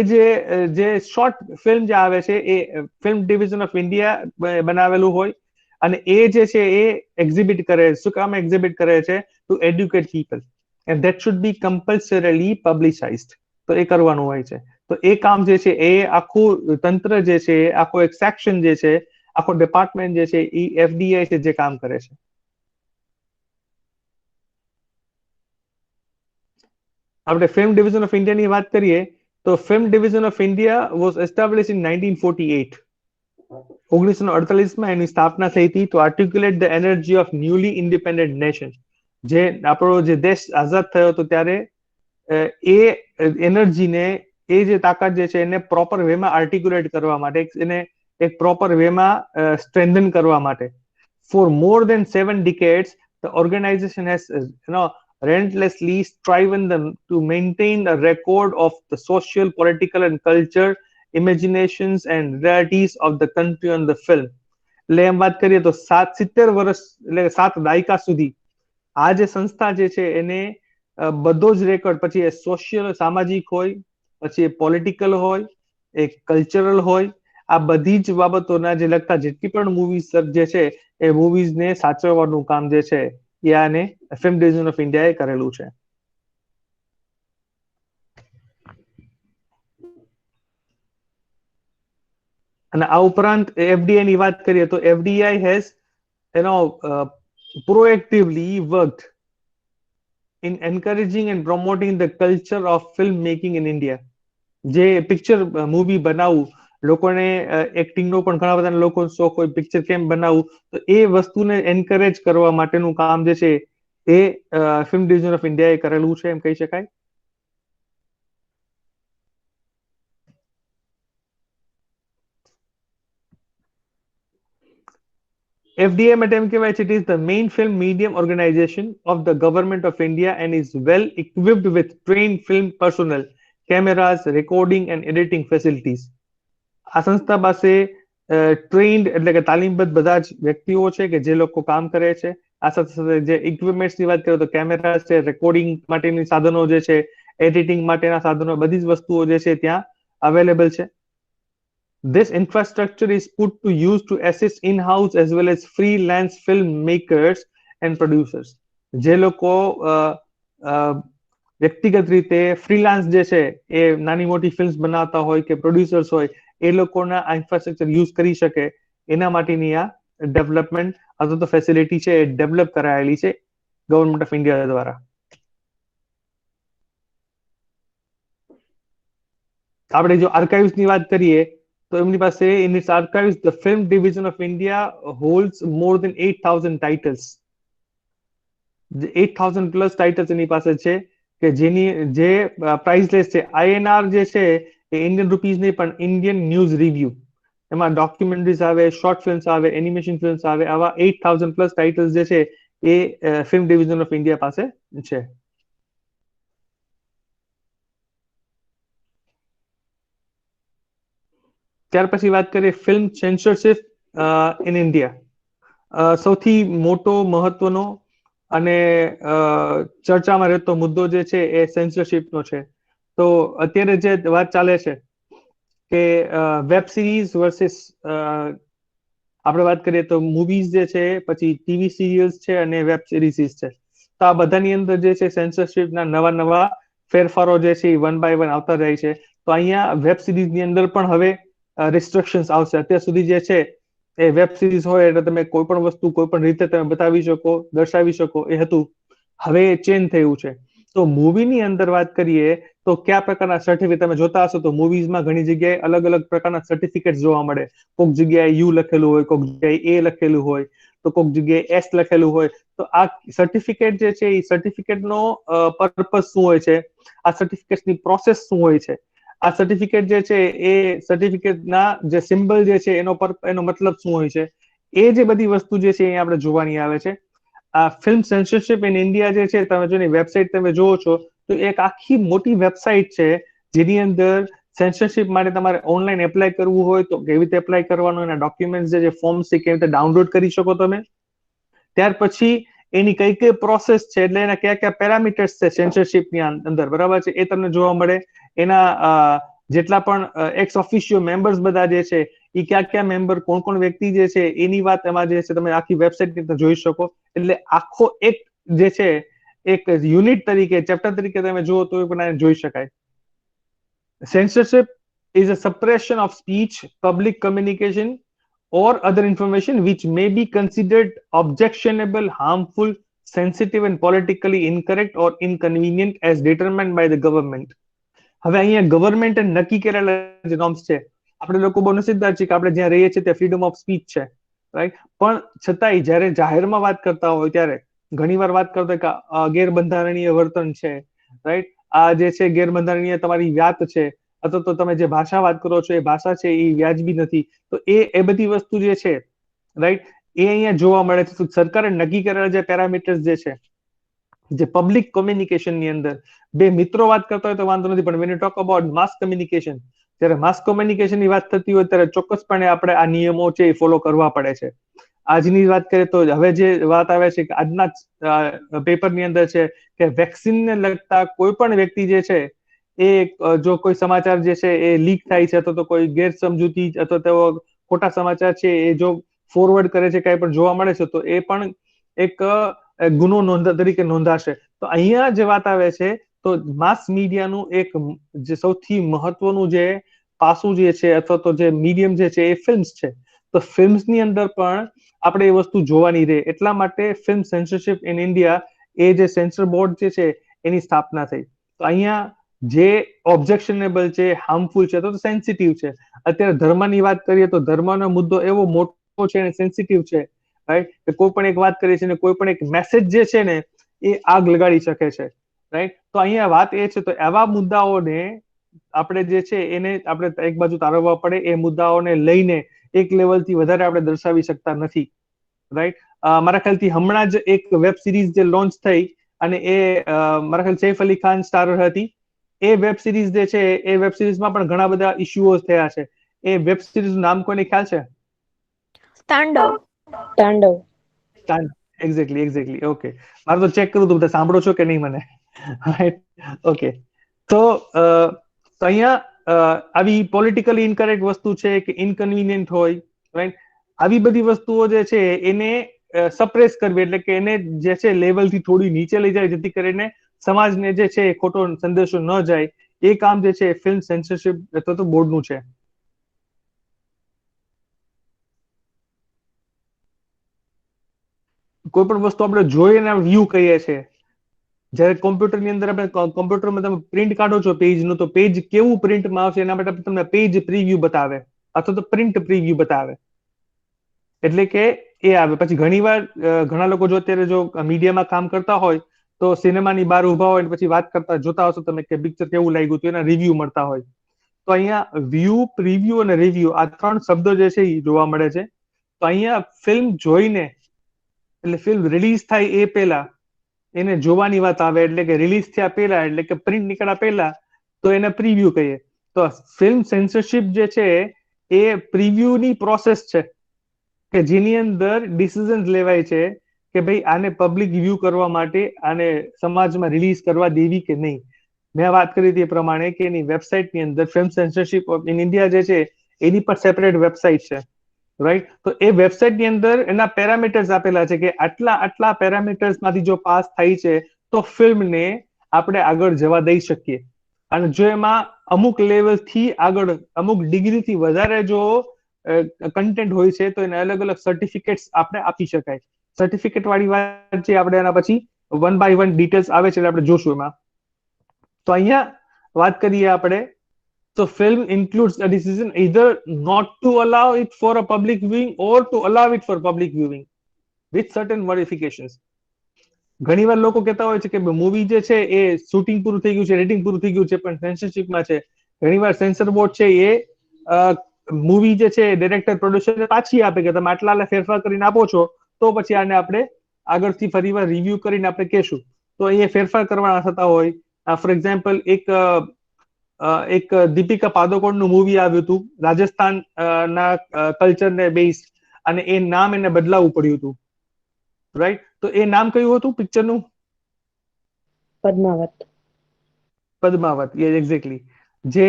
જે શોર્ટ ફિલ્મ જે આવે છે એ ફિલ્મ ડિવિઝન ઓફ ઇન્ડિયા બનાવેલું હોય અને એ જે છે એ એક્ઝિબિટ કરે. શું કામ એક્ઝિબિટ કરે છે? To educate people and that should be compulsorily publicised. તો એ કરવાનું હોય છે. તો એ કામ જે છે એ આખું તંત્ર જે છે, આખો એક સેક્શન જે છે, આખો ડિપાર્ટમેન્ટ જે છે એ FDI છે જે કામ કરે છે. આપણે ફિલ્મ ડિવિઝન ઓફ ઇન્ડિયા ની વાત કરીએ તો film division of India was establish in 1948. 1948 માં એની સ્થાપના થઈ હતી to articulate the energy of newly independent nation. જે આપણો જે દેશ આઝાદ થયો હતો ત્યારે એ એનર્જીને, એ જે તાકાત જે છે એને પ્રોપર વેમાં આર્ટિક્યુલેટ કરવા માટે, એને એક પ્રોપર વેમાં સ્ટ્રેન્થન કરવા માટે. For more than 7 decades, the organization has relentlessly striven to maintain a record of the social, political, and culture imaginations and realities of the country on the film. એટલે એમ વાત કરીએ તો 70 વર્ષ એટલે 7 દાયકા સુધી આ જે સંસ્થા જે છે એને બધો જ રેકોર્ડ, પછી એ સોશિયલ સામાજિક હોય, પછી એ પોલિટિકલ હોય, એ કલ્ચરલ હોય, આ બધી જ બાબતોના જે લગતા જેટલી પણ મૂવીઝ જે છે એ મૂવીઝને સાચવવાનું કામ જે છે એ આને ફિલ્મ ડિવિઝન ઓફ ઇન્ડિયાએ કરેલું છે. અને આ ઉપરાંત FDI ની વાત કરીએ તો FDI has proactively worked in encouraging and promoting the culture of film making in India. જે પિક્ચર મૂવી બનાવવું, લોકોને એક્ટિંગનો પણ ઘણા બધા લોકો શોખ હોય, પિક્ચર કેમ બનાવવું, તો એ વસ્તુને એન્કરેજ કરવા માટેનું કામ જે છે એ ફિલ્મ ડિવિઝન ઓફ ઇન્ડિયાએ કરેલું છે એમ કહી શકાય. FDI માટે એમ કહેવાય છે, it is the main film medium organization of the government of India and is well equipped with trained film personnel, cameras, recording and editing facilities. આ સંસ્થા પાસે ટ્રેન્ડ એટલે કે તાલીમબદ્ધ બધા જ વ્યક્તિઓ છે કે જે લોકો કામ કરે છે. આ સાથે સાથે જે ઇક્વિપમેન્ટ્સ ની વાત કરીએ તો કેમેરા છે, રેકોર્ડિંગ માટેની સાધનો જે છે, એડિટિંગ માટેના સાધનો, બધી જ વસ્તુઓ જે છે ત્યાં અવેલેબલ છે. This infrastructure is put to use to assist in-house as well as freelance filmmakers and producers. જે લોકો વ્યક્તિગત રીતે ફ્રીલાન્સ જે છે એ નાની મોટી ફિલ્મ્સ બનાવતા હોય કે પ્રોડ્યુસર્સ હોય, એ લોકોના આ ઇન્ફ્રાસ્ટ્રક્ચર યુઝ કરી શકે એના માટેની આ ડેવલપમેન્ટ અથવા તો ફેસિલિટી છે એ ડેવલપ કરાયેલી છે ગવર્મેન્ટ ઓફ ઇન્ડિયા દ્વારા. આપણે જો આર્કાઇવ્સ ની વાત કરીએ તો એમની પાસે in its archives the film division of India holds more than 8,000 titles. 8,000 plus titles એની પાસે છે કે જેની જે પ્રાઇસલેસ છે. INR જે છે એ ઇન્ડિયન રૂપીઝ નહીં પણ ઇન્ડિયન ન્યૂઝ રિવ્યુ, એમાં ડોક્યુમેન્ટરીઝ આવે, શોર્ટ ફિલ્મ્સ આવે, એનિમેશન ફિલ્મ્સ આવે, આવા 8,000 પ્લસ ટાઇટલ્સ જે છે એ ફિલ્મ ડિવિઝન ઓફ ઇન્ડિયા પાસે છે. ત્યાર પછી વાત કરીએ ફિલ્મ સેન્સરશિપ ઇન ઇન્ડિયા. સૌથી મોટો, મહત્વનો અને ચર્ચામાં રહેતો મુદ્દો જે છે એ સેન્સરશિપનો છે. તો અત્યારે જે વાત ચાલે છે કે વેબ સિરીઝ વર્સિસ, આપણે વાત કરીએ તો મૂવીઝ જે છે, પછી ટીવી સિરિયલ્સ છે અને વેબ સિરીઝ છે. તો આ બધાની અંદર જે છે સેન્સરશિપના નવા નવા ફેરફારો જે છે એ 1 by 1 આવતા જાય છે. તો અહીંયા વેબ સિરીઝની અંદર પણ હવે રિસ્ટ્રિક્શન્સ આવશે. અત્યાર સુધી જે છે એ વેબ સિરીઝ હોય એટલે તમે કોઈ પણ વસ્તુ કોઈ પણ રીતે તમે બતાવી શકો, દર્શાવી શકો એ હતું. હવે એ ચેન્જ થયું છે. તો મૂવીની અંદર વાત કરીએ તો કયા પ્રકારના સર્ટિફિકેટ તમે જોતા હશો તો મૂવીઝમાં ઘણી જગ્યાએ અલગ અલગ પ્રકારના સર્ટિફિકેટ જોવા મળે. કોઈક જગ્યાએ યુ લખેલું હોય, કોઈક જગ્યાએ એ લખેલું હોય, તો કોઈક જગ્યાએ એસ લખેલું હોય. તો આ સર્ટિફિકેટ જે છે એ સર્ટિફિકેટનો પર્પઝ શું હોય છે, આ સર્ટિફિકેટની પ્રોસેસ શું હોય છે, આ સર્ટિફિકેટ જે છે એ સર્ટિફિકેટના જે સિમ્બલ જે છે એનો મતલબ શું હોય છે, એ જે બધી વસ્તુ જે છે એ આપણે જોવાની આવે છે. આ ફિલ્મ સેન્સરશિપ ઇન ઇન્ડિયા જે છે, તમે જો વેબસાઇટ તમે જોવો છો તો એક આખી મોટી વેબસાઇટ છે જેની અંદર સેન્સરશિપ માટે તમારે ઓનલાઈન એપ્લાય કરવું હોય તો કેવી રીતે એપ્લાય કરવાનું, એના ડોક્યુમેન્ટ જે ફોર્મ્સ છે કેવી રીતે ડાઉનલોડ કરી શકો તમે. ત્યાર પછી એની કઈ કઈ પ્રોસેસ છે, એટલે એના કયા કયા પેરામીટર્સ છે સેન્સરશિપની અંદર, બરાબર છે, એ તમને જોવા મળે. એના જેટલા પણ એક્સ ઓફિશિયો મેમ્બર્સ બધા જે છે એ કયા મેમ્બર, કોણ કોણ વ્યક્તિ જે છે એની વાત એમાં જે છે તમે આખી વેબસાઇટ ની અંદર જોઈ શકો. એટલે આખો એક જે છે એક યુનિટ તરીકે, ચેપ્ટર તરીકે તમે જુઓ તો પણ જોઈ શકાય. Censorship is a suppression of speech, public communication, or other information which may be considered objectionable, harmful, sensitive, and politically incorrect or inconvenient as determined by the government. હવે અહીંયા ગવર્મેન્ટે નક્કી કરેલા જે નોર્મ્સ છે, આપણે લોકો બહુ નસીબદાર છીએ કે આપણે જ્યાં રહીએ છીએ ત્યાં ફ્રીડમ ઓફ સ્પીચ છે, રાઈટ. પણ છતાંય જ્યારે જાહેરમાં વાત કરતા હોય ત્યારે ઘણીવાર વાત કરતા હોય કે ગેરબંધારણીય વર્તન છે, રાઈટ, આ જે છે ગેરબંધારણીય તમારી વાત છે, અથવા તો તમે જે ભાષા વાત કરો છો એ ભાષા છે એ વ્યાજબી નથી, તો એ બધી વસ્તુ જે છે, રાઈટ, એ અહીંયા જોવા મળે છે. તો સરકારે નક્કી કરેલા જે પેરામીટર્સ જે છે, જે પબ્લિક કોમ્યુનિકેશન ની અંદર બે મિત્રો વાત કરતા હોય તો વાંધો નથી, પણ when you talk about mass communication, જ્યારે માસ કોમ્યુનિકેશન ની વાત થતી હોય ત્યારે ચોક્કસપણે આપણે આ નિયમો છે એ ફોલો કરવા પડે છે. આજની વાત કરીએ તો હવે જે વાત આવે છે કે આજના પેપરની અંદર છે કે વેક્સિનને લગતા કોઈ પણ વ્યક્તિ જે છે એ જો કોઈ સમાચાર જે છે એ લીક થાય છે, અથવા તો કોઈ ગેરસમજૂતી અથવા તો ખોટા સમાચાર છે એ જો ફોરવર્ડ કરે છે, કઈ પણ જોવા મળે છે, તો એ પણ એક ગુનો તરીકે નોંધાશે. તો અહીંયા જે વાત આવે છે તો માસ મીડિયાનું એક જે સૌથી મહત્વનું જે પાસું જે છે અથવા તો જે મીડિયમ જે છે એ ફિલ્મ્સ છે. તો ફિલ્મ્સની અંદર પણ આપણે એ વસ્તુ જોવાની રહે, એટલા માટે ફિલ્મ સેન્સરશિપ ઇન ઇન્ડિયા એ જે સેન્સર બોર્ડ જે છે એની સ્થાપના થઈ. તો અહીંયા જે ઓબ્જેક્શનેબલ છે, હાર્મફુલ છે, તો સેન્સિટિવ છે. અત્યારે ધર્મની વાત કરીએ તો ધર્મનો મુદ્દો એવો મોટો છે અને સેન્સિટિવ છે, રાઈટ, કે કોઈ પણ એક વાત કરીએ છીએ ને કોઈ પણ એક મેસેજ જે છે ને એ આગ લગાડી શકે છે, રાઈટ. તો અહીંયા વાત એ છે, તો એવા મુદ્દાઓને આપણે જે છે એને આપણે એક બાજુ તારવવા પડે, એ મુદ્દાઓને લઈને એક લેવલથી વધારે આપણે દર્શાવી શકતા નથી, રાઈટ. મારા ખ્યાલથી હમણાં જ એક વેબ સિરીઝ જે લોન્ચ થઈ અને એ મારા ખ્યાલ સૈફ અલી ખાન સ્ટારર હતી. એ વેબ સિરીઝ જે છે એ વેબ સિરીઝમાં પણ ઘણા બધા ઇસ્યુઓ થયા છે. એ વેબ સિરીઝનું નામ કોઈને ખ્યાલ છે? તાંડવ. Exactly okay. મારે તો ચેક કરવું હતું બધા સાંભળો છો કે નહીં મને, રાઈટ. ઓકે, તો અહીંયા આવી પોલિટિકલી ઇનકરેક્ટ વસ્તુ છે કે ઇનકન્વીનિયન્ટ હોય, રાઈટ, આવી બધી વસ્તુઓ જે છે એને સપ્રેસ કરવી, એટલે કે એને જે છે લેવલથી થોડી નીચે લઈ જાય, જેથી કરીને સમાજને જે છે ખોટો સંદેશો ન જાય, એ કામ જે છે ફિલ્મ સેન્સરશિપ અથવા તો બોર્ડનું છે. કોઈ પણ વસ્તુ આપણે જોઈને વ્યૂ કહીએ છીએ. જ્યારે કોમ્પ્યુટરની અંદર આપણે કોમ્પ્યુટરમાં તમે પ્રિન્ટ કાઢો છો પેજનું, તો પેજ કેવું પ્રિન્ટમાં આવશે એના માટે તમને પેજ પ્રીવ્યુ બતાવે અથવા તો પ્રિન્ટ પ્રીવ્યુ બતાવે, એટલે કે એ આવે. પછી ઘણીવાર ઘણા લોકો જો અત્યારે જો મીડિયામાં કામ કરતા હોય તો સિનેમાની બહાર ઉભા હોય પછી વાત કરતા જોતા હશો તમે કે પિક્ચર કેવું લાગ્યું, તો એના રિવ્યુ મળતા હોય. તો અહીંયા વ્યૂ, પ્રીવ્યુ અને રિવ્યુ આ ત્રણ શબ્દો જે છે એ જોવા મળે છે. તો અહીંયા ફિલ્મ જોઈને, એટલે ફિલ્મ રિલીઝ થાય એ પહેલા એને જોવાની વાત આવે, એટલે કે રિલીઝ થયા પહેલા, એટલે કે પ્રિન્ટ નીકળ્યા પહેલા, તો એને પ્રીવ્યુ કહીએ. તો ફિલ્મ સેન્સરશિપ જે છે એ પ્રીવ્યુની પ્રોસેસ છે કે જેની અંદર ડિસિઝન લેવાય છે કે ભાઈ આને પબ્લિક વ્યૂ કરવા માટે આને સમાજમાં રિલીઝ કરવા દેવી કે નહીં. મેં વાત કરી હતી એ પ્રમાણે કે એની વેબસાઇટની અંદર ફિલ્મ સેન્સરશિપ ઇન ઇન્ડિયા જે છે એની પણ સેપરેટ વેબસાઇટ છે, રાઈટ. તો એ વેબસાઇટની અંદર એના પેરામીટર્સ આપેલા છે કે આટલા પેરામીટર્સમાંથી જો પાસ થાય છે તો ફિલ્મને આપણે આગળ જવા દઈ શકીએ. અને જો એમાં અમુક લેવલથી આગળ, અમુક ડિગ્રીથી વધારે જો કન્ટેન્ટ હોય છે તો એને અલગ અલગ સર્ટિફિકેટ્સ આપણે આપી શકાય. સર્ટિફિકેટ વાળી વાત છે આપણે એના પછી વન બાય વન ડિટેલ્સ આવે છે એટલે આપણે જોશું એમાં. તો અહીંયા વાત કરીએ આપણે, તો film includes a decision either not to allow it for a public viewing or to allow it for public viewing with certain modifications. ઘણીવાર લોકો કહેતા હોય છે કે મૂવી જે છે એ શૂટિંગ પૂરું થઈ ગયું છે, એડિટિંગ પૂરું થઈ ગયું છે, પણ સેન્સરશિપમાં છે ઘણીવાર સેન્સર બોર્ડ છે એ મૂવી જે છે ડિરેક્ટર પ્રોડ્યુસરને પાછી આપે કે તમે આટલા ફેરફાર કરીને આપો છો તો પછી આને આપણે આગળથી ફરીવાર રિવ્યુ કરીને આપણે કહેશું. તો અહીંયા ફેરફાર કરવાના થતા હોય. ફોર એક્ઝામ્પલ એક દીપિકા પાદુકોણનું મૂવી આવ્યું હતું રાજસ્થાન ના કલ્ચરને બેઝ, અને એ નામ એને બદલાવવું પડ્યું હતું, રાઈટ? તો એ નામ કયું હતું પિક્ચરનું? પદ્માવત. પદ્માવત, એક્ઝેક્ટલી. જે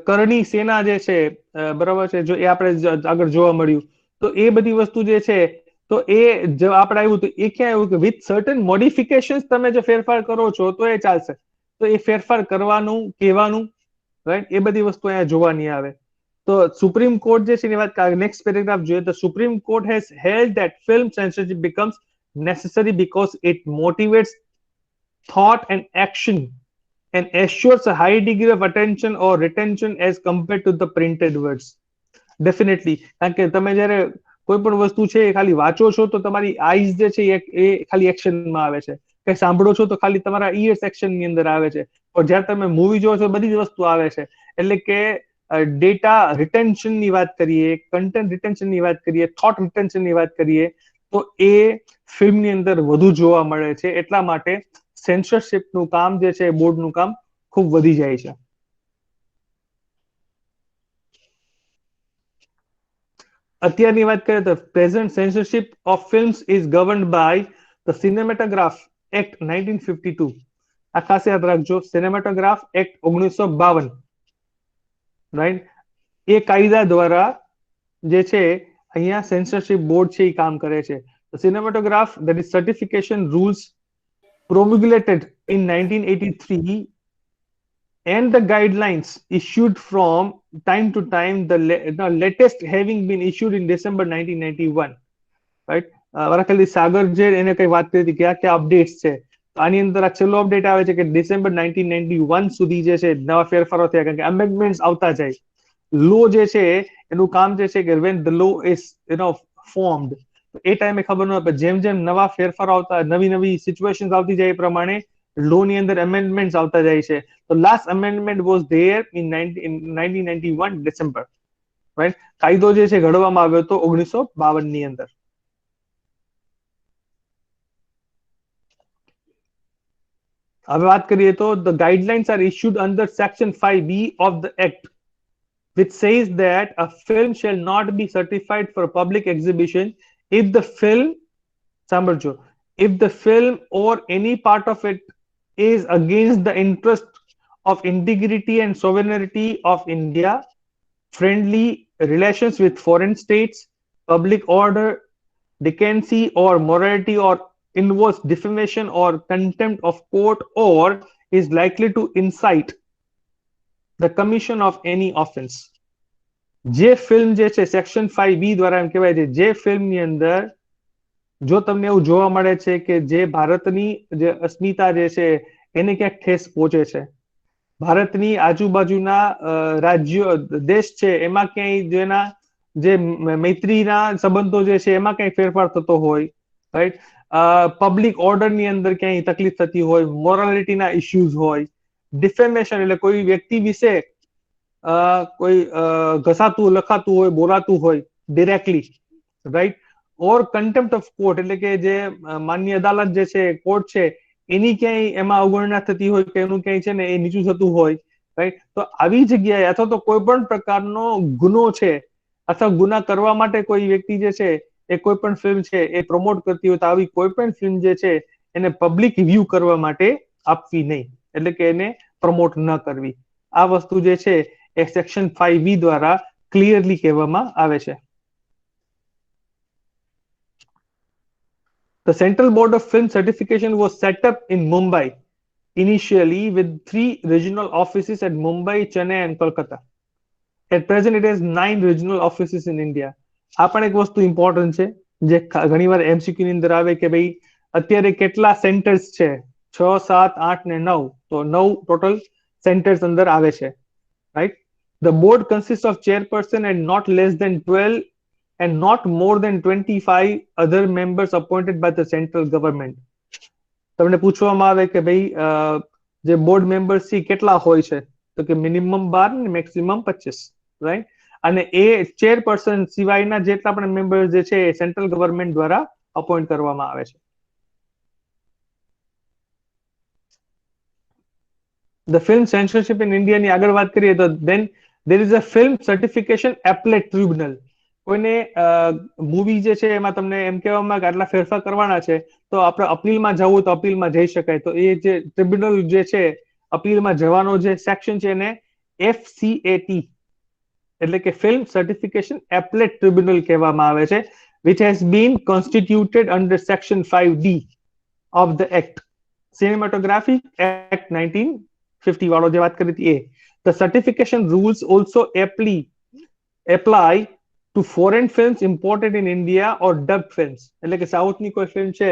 કરણી સેના જે છે, બરાબર છે, જો એ આપણે આગળ જોવા મળ્યું, તો એ બધી વસ્તુ જે છે, તો એ જો આપણે આવ્યું તો એ ક્યાં આવ્યું કે વિથ સર્ટન મોડિફિકેશન્સ તમે જો ફેરફાર કરો છો તો એ ચાલશે. તો એ ફેરફાર કરવાનું, કહેવાનું, રાઈટ, એ બધી વસ્તુ અહીંયા જોવાની આવે. તો સુપ્રીમ કોર્ટ જે છે એની વાત નેક્સ્ટ પેરેગ્રાફ જોઈએ તો supreme court has held that film censorship becomes necessary because it motivates thought and action and assures a high degree of attention or retention as compared to the printed words. Definitely. કારણ કે તમે જ્યારે કોઈ પણ વસ્તુ છે એ ખાલી વાંચો છો તો તમારી આઈઝ જે છે એ ખાલી એક્શનમાં આવે છે, કે સાંભળો છો તો ખાલી તમારા ઇયર્સ એક્શનની અંદર આવે છે, પણ જ્યારે તમે મૂવી જોવો છો બધી જ વસ્તુ આવે છે. એટલે કે ડેટા રિટેન્શનની વાત કરીએ, કન્ટેન્ટ રિટેન્શનની વાત કરીએ, થોટ રિટેન્શનની વાત કરીએ, તો એ ફિલ્મની અંદર વધુ જોવા મળે છે. એટલા માટે સેન્સરશિપનું કામ જે છે, બોર્ડનું કામ ખૂબ વધી જાય છે. અત્યારની વાત કરીએ તો present censorship of films is governed by the cinematograph act 1952. આ ખાસ યાદ રાખજો, સિનેમેટોગ્રાફ એક્ટ 1952, રાઈટ? એ કાયદા દ્વારા જે છે અહીંયા સેન્સરશિપ બોર્ડ છે એ કામ કરે છે. Cinematograph, that is certification rules promulgated in 1983 and the guidelines issued from time to time, the latest having been issued in December 1991, right? વરાખલી સાગર જે એને કઈ વાત કરી હતી કે આ અપડેટ્સ છે, આની અંદર આ છેલ્લો અપડેટ આવે છે કે ડિસેમ્બર 1991 સુધી જે છે નવા ફેરફારો થયા, કારણ કે અમેન્ડમેન્ટ્સ આવતા જાય. લો જે છે એનું કામ જે છે કે when the law is formed, એ ટાઈમે ખબર ન હોય, જેમ જેમ નવા ફેરફારો આવતા, નવી સિચ્યુએશન આવતી જાય એ પ્રમાણે લો ની અંદર અમેન્ડમેન્ટ્સ આવતા જાય છે. તો last amendment was there in 1991 December, right? કાયદો જે છે ઘડવામાં આવ્યો હતો 1952 ની અંદર. હવે વાત કરીએ તો the guidelines are issued under section 5B of the act, which says that a film shall not be certified for public exhibition if the film, સાંભળજો, if the film or any part of it is against the interest of integrity and sovereignty of India, friendly relations with foreign states, public order, decency or morality, or involves defamation or contempt of court, or is likely to incite the commission of any offense. જે film જે છે section 5B દ્વારા એમ કહેવાય છે, જે ફિલ્મની અંદર જો તમને એવું જોવા મળે છે કે જે ભારતની જે અસ્મિતા જે છે એને ક્યાંક ઠેસ પહોંચે છે, ભારતની આજુબાજુના રાજ્યો, દેશ છે એમાં ક્યાંય જેના જે મૈત્રીના સંબંધો જે છે એમાં ક્યાંય ફેરફાર થતો હોય, રાઈટ? પબ્લિક ઓર્ડરની અંદર ક્યાંય તકલીફ થતી હોય, મોરાલિટીના ઇશ્યુઝ હોય, ડિફેમેશન એટલે કોઈ વ્યક્તિ વિશે કોઈ ઘસાતું, લખાતું હોય, બોલાતું હોય directly, right? Or contempt of court એટલે કે જે માન્ય અદાલત જે છે, કોર્ટ છે, એની ક્યાંય એમાં અવગણના થતી હોય કે એનું ક્યાંય છે ને એ નીચું થતું હોય, રાઈટ? તો આવી જગ્યાએ અથવા તો કોઈ પણ પ્રકારનો ગુનો છે અથવા ગુના કરવા માટે કોઈ વ્યક્તિ જે છે એ કોઈ પણ ફિલ્મ છે એ પ્રમોટ કરતી હોય તો આવી કોઈ પણ ફિલ્મ જે છે એને પબ્લિક વ્યૂ કરવા માટે આપવી નહીં, એટલે કે એને પ્રમોટ ન કરવી. આ વસ્તુ જે છે એ સેક્શન 5B દ્વારા ક્લિયરલી કહેવામાં આવે છે. The Central Board of Film Certification was set up in Mumbai initially with 3 regional offices at Mumbai, Chennai and Kolkata. At present it has 9 regional offices in India. આ પણ એક વસ્તુ important છે જે ઘણીવાર MCQ ની અંદર આવે કે ભાઈ અત્યારે કેટલા સેન્ટર્સ છે, 6, 7, 8 ને 9, તો 9 ટોટલ સેન્ટર્સ અંદર આવે છે, right? The board consists of chairperson and not less than 12 and not more than 25 other members appointed by the central government. તમને પૂછવામાં આવે કે ભાઈ જે બોર્ડ મેમ્બર્સ છે કેટલા હોય છે, તો કે મિનિમમ 12 ને મેક્સિમમ 25, રાઈટ. અને એ ચેરપર્સન સિવાયના જેટલા પણ મેમ્બર્સ જે છે એ સેન્ટ્રલ ગવર્મેન્ટ દ્વારા અપોઇન્ટ કરવામાં આવે છે. ધ ફિલ્મ સેન્સરશિપ ઇન ઇન્ડિયાની આગળ વાત કરીએ તો then there is a film certification appellate tribunal. કોઈને મૂવી જે છે એમાં તમને એમ કહેવામાં કે આટલા ફેરફાર કરવાના છે, તો આપણે અપીલમાં જવું તો અપીલમાં જઈ શકાય. તો એ જે ટ્રિબ્યુનલ જે છે અપીલમાં જવાનો જે સેક્શન છે એને FCAT એટલે કે ફિલ્મ સર્ટિફિકેશન એપ્લેટ ટ્રિબ્યુનલ કહેવામાં આવે છે, which has been constituted under section 5D of the act cinematography act 1950 વાળો જે વાત કરી હતી એ. The certification rules also apply to foreign films imported in India or dubbed films. એટલે કે સાઉથની કોઈ ફિલ્મ છે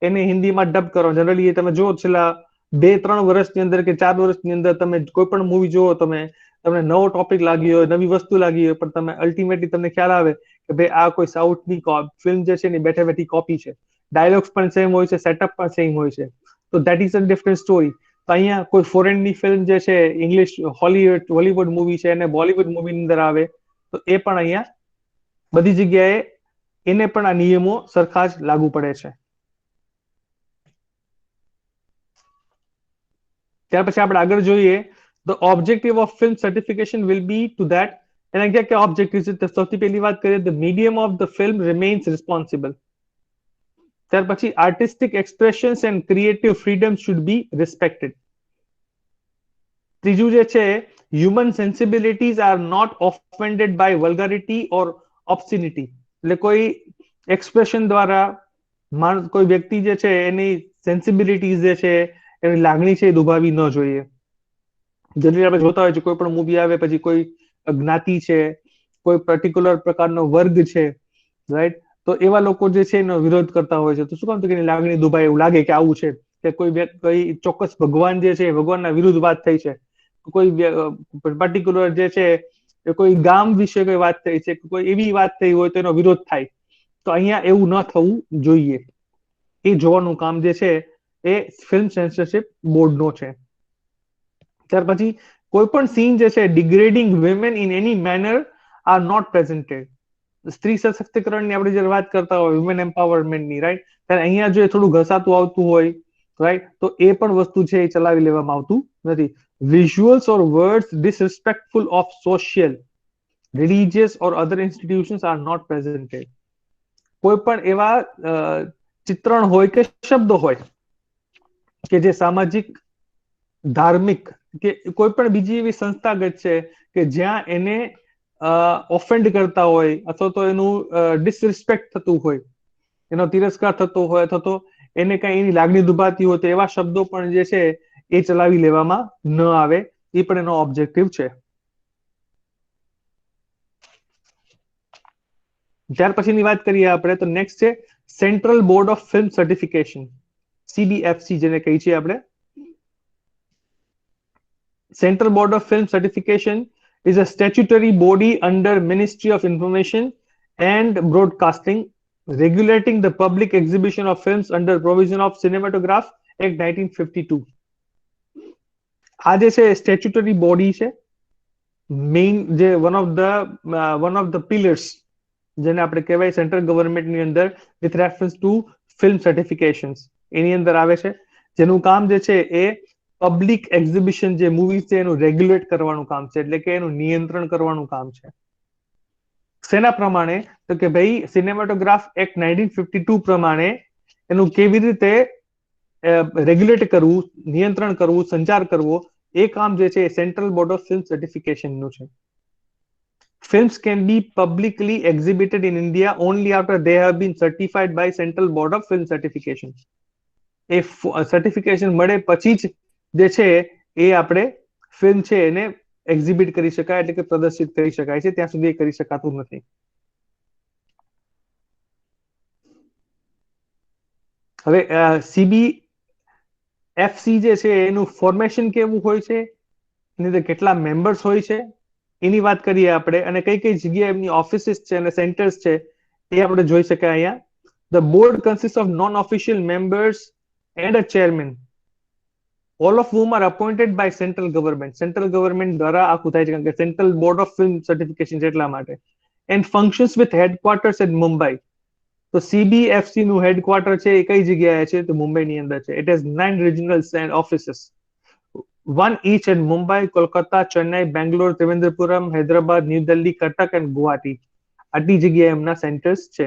એને હિન્દીમાં ડબ કરો. જનરલી તમે જો છેલ્લા 2-3 વર્ષની અંદર કે 4 વર્ષની અંદર તમે કોઈ પણ મૂવી જોવો, તમને નવો ટોપિક લાગ્યો હોય, નવી વસ્તુ લાગી હોય, પણ તમે અલ્ટિમેટલી તમને ખ્યાલ આવે કે ભાઈ આ કોઈ સાઉથની ફિલ્મ જે છે એની બેઠે બેઠી કોપી છે. ડાયલોગ્સ પણ સેમ હોય છે, સેટઅપ પણ સેમ હોય છે. તો that is a different story. તો અહીંયા કોઈ ફોરેનની ફિલ્મ જે છે ઇંગ્લિશ હોલીવુડ મૂવી છે અને બોલીવુડ મૂવીની અંદર આવે તો એ પણ અહીંયા બધી જગ્યાએ એને પણ આ નિયમો સરખા જ લાગુ પડે છે. ત્યાર પછી આપણે આગળ જોઈએ, the objective of film certification will be to that. એના ક્યાં ઓબ્જેક્ટિવ છે? તો સૌથી પહેલી વાત કરીએ, the medium of the film remains responsible. ત્યાર પછી artistic expressions and creative freedom should be respected. ત્રીજું જે છે, human sensibilities are not offended by vulgarity or obscenity. એટલે કોઈ એક્સપ્રેશન દ્વારા કોઈ વ્યક્તિ જે છે એની સેન્સિબિલિટીઝ જે છે એની લાગણી છે એ દુભાવી ન જોઈએ. જનરલી આપણે જોતા હોય છે કોઈ પણ મૂવી આવે પછી કોઈ જ્ઞાતિ છે, કોઈ પર્ટિક્યુલર પ્રકારનો વર્ગ છે, રાઈટ, તો એવા લોકો જે છે એનો વિરોધ કરતા હોય છે. તો શું કામ? તો કે એની લાગણી દુભાય, એવું લાગે કે આવું છે, કે કોઈ ચોક્કસ ભગવાન જે છે ભગવાનના વિરુદ્ધ વાત થઈ છે, કોઈ પર્ટિક્યુલર જે છે કોઈ ગામ વિશે કોઈ વાત થઈ છે, કોઈ એવી વાત થઈ હોય તો એનો વિરોધ થાય. તો અહીંયા એવું ન થવું જોઈએ. એ જોવાનું કામ જે છે એ ફિલ્મ સેન્સરશિપ બોર્ડનો છે. ત્યાર પછી કોઈ પણ સીન જે છે degrading women in any manner are not presented. સ્ત્રી સશક્તિકરણની આપણે જ્યારે વાત કરતા હોય, વુમેન એમ્પાવરમેન્ટની, રાઈટ, ત્યારે અહીંયા જો થોડું ઘસાતું આવતું હોય, રાઈટ, તો એ પણ વસ્તુ છે એ ચલાવી લેવામાં આવતું નથી. Visuals or words disrespectful of social, religious or other institutions are not presented. કોઈ પણ એવા ચિત્રણ હોય કે શબ્દો હોય કે જે સામાજિક, ધાર્મિક કે કોઈ પણ બીજી એવી સંસ્થાગત છે કે જ્યાં એને ઓફેન્ડ કરતા હોય અથવા તો એનું ડિસરિસ્પેક્ટ થતું હોય, એનો તિરસ્કાર થતો હોય અથવા તો એને કઈ એની લાગણી દુભાતી હોય, તો એવા શબ્દો પણ જે છે એ ચલાવી લેવામાં ન આવે. એ પણ એનો ઓબ્જેક્ટિવ છે. ત્યાર પછીની વાત કરીએ આપણે તો નેક્સ્ટ છે central board of film certification, CBFC જેને કહી છીએ આપણે. Central Board of Film Certification is a statutory body under Ministry of Information and Broadcasting, regulating the public exhibition of films under provision of Cinematograph Act 1952. આ જે છે statutory body છે, main જે one of the pillars જેને આપણે કહેવાય central ગવર્મેન્ટની અંદર વિથ રેફરન્સ ટુ ફિલ્મ સર્ટિફિકેશન્સ, એની અંદર આવે છે, જેનું કામ જે છે એ પબ્લિક એક્ઝિબિશન જે મૂવી છે એનું રેગ્યુલેટ કરવાનું કામ છે, એટલે કે એનું નિયંત્રણ કરવાનું કામ છે. શેના પ્રમાણે? તો કે ભાઈ સિનેમેટોગ્રાફ એક્ટ 1952 પ્રમાણે એનું કેવી રીતે રેગ્યુલેટ કરવું, નિયંત્રણ કરવું, સંચાર કરવો, એ કામ જે છે એ સેન્ટ્રલ બોર્ડ ઓફ ફિલ્મ સર્ટિફિકેશનનું છે. Films can be publicly exhibited in India only after they have been certified by Central Board of Film Certification. A certification મળે પછી જ જે છે એ આપણે ફિલ્મ છે એને એક્ઝિબિટ કરી શકાય, એટલે કે પ્રદર્શિત કરી શકાય છે. ત્યાં સુધી એ કરી શકાતું નથી. હવે CBFC જે છે એનું ફોર્મેશન કેવું હોય છે, એની અંદર કેટલા મેમ્બર્સ હોય છે, એની વાત કરીએ આપણે, અને કઈ કઈ જગ્યાએ એમની ઓફિસીસ છે અને સેન્ટર્સ છે એ આપણે જોઈ શકાય અહીંયા. The board consist of non official members and a chairman. all of whom are appointed by central government. Central government દ્વારા આખું થાય છે કારણ કે Central Board of Film Certification છે એટલા માટે. And functions with headquarters in Mumbai. તો CBFC નું હેડક્વાર્ટર છે એ કઈ જગ્યાએ છે તો મુંબઈની અંદર છે. It has 9 regional offices. One each in Mumbai, Kolkata, Chennai, Bangalore, Trivandrum, Hyderabad, New Delhi, Cuttack and Guwahati. આટલી જગ્યાએ એમના સેન્ટર્સ છે.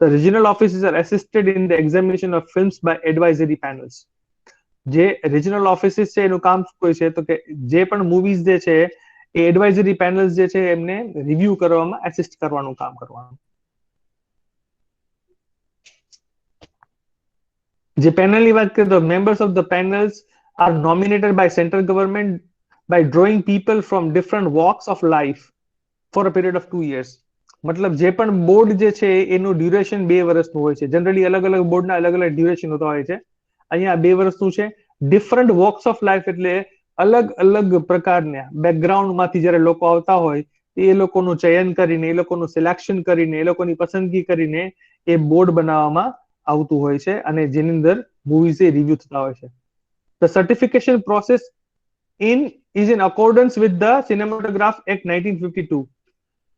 The regional offices are assisted in the examination of films by advisory panels. જે regional offices છે એનું કામ શું છે તો કે જે પણ મૂવીઝ જે છે એ એડવાઇઝરી પેનલ્સ જે છે એમને રિવ્યુ કરવામાં એસિસ્ટ કરવાનું કામ કરવાનું. જે પેનલની વાત કરીએ તો members of the panels are nominated by central government by drawing people from different walks of life for a period of 2 years. મતલબ જે પણ બોર્ડ જે છે એનું ડ્યુરેશન 2 વર્ષનું હોય છે. જનરલી અલગ અલગ બોર્ડના અલગ અલગ ડ્યુરેશન હોતા હોય છે. અહીંયા 2 વર્ષનું છે. ડિફરન્ટ વોક્સ ઓફ લાઈફ એટલે અલગ અલગ પ્રકારના બેકગ્રાઉન્ડમાંથી જ્યારે લોકો આવતા હોય એ લોકોનું ચયન કરીને એ લોકોનું સિલેક્શન કરીને એ લોકોની પસંદગી કરીને એ બોર્ડ બનાવવામાં આવતું હોય છે અને જેની અંદર મૂવીઝ એ રિવ્યુ થતા હોય છે. The certification process is in accordance with the Cinematograph Act 1952.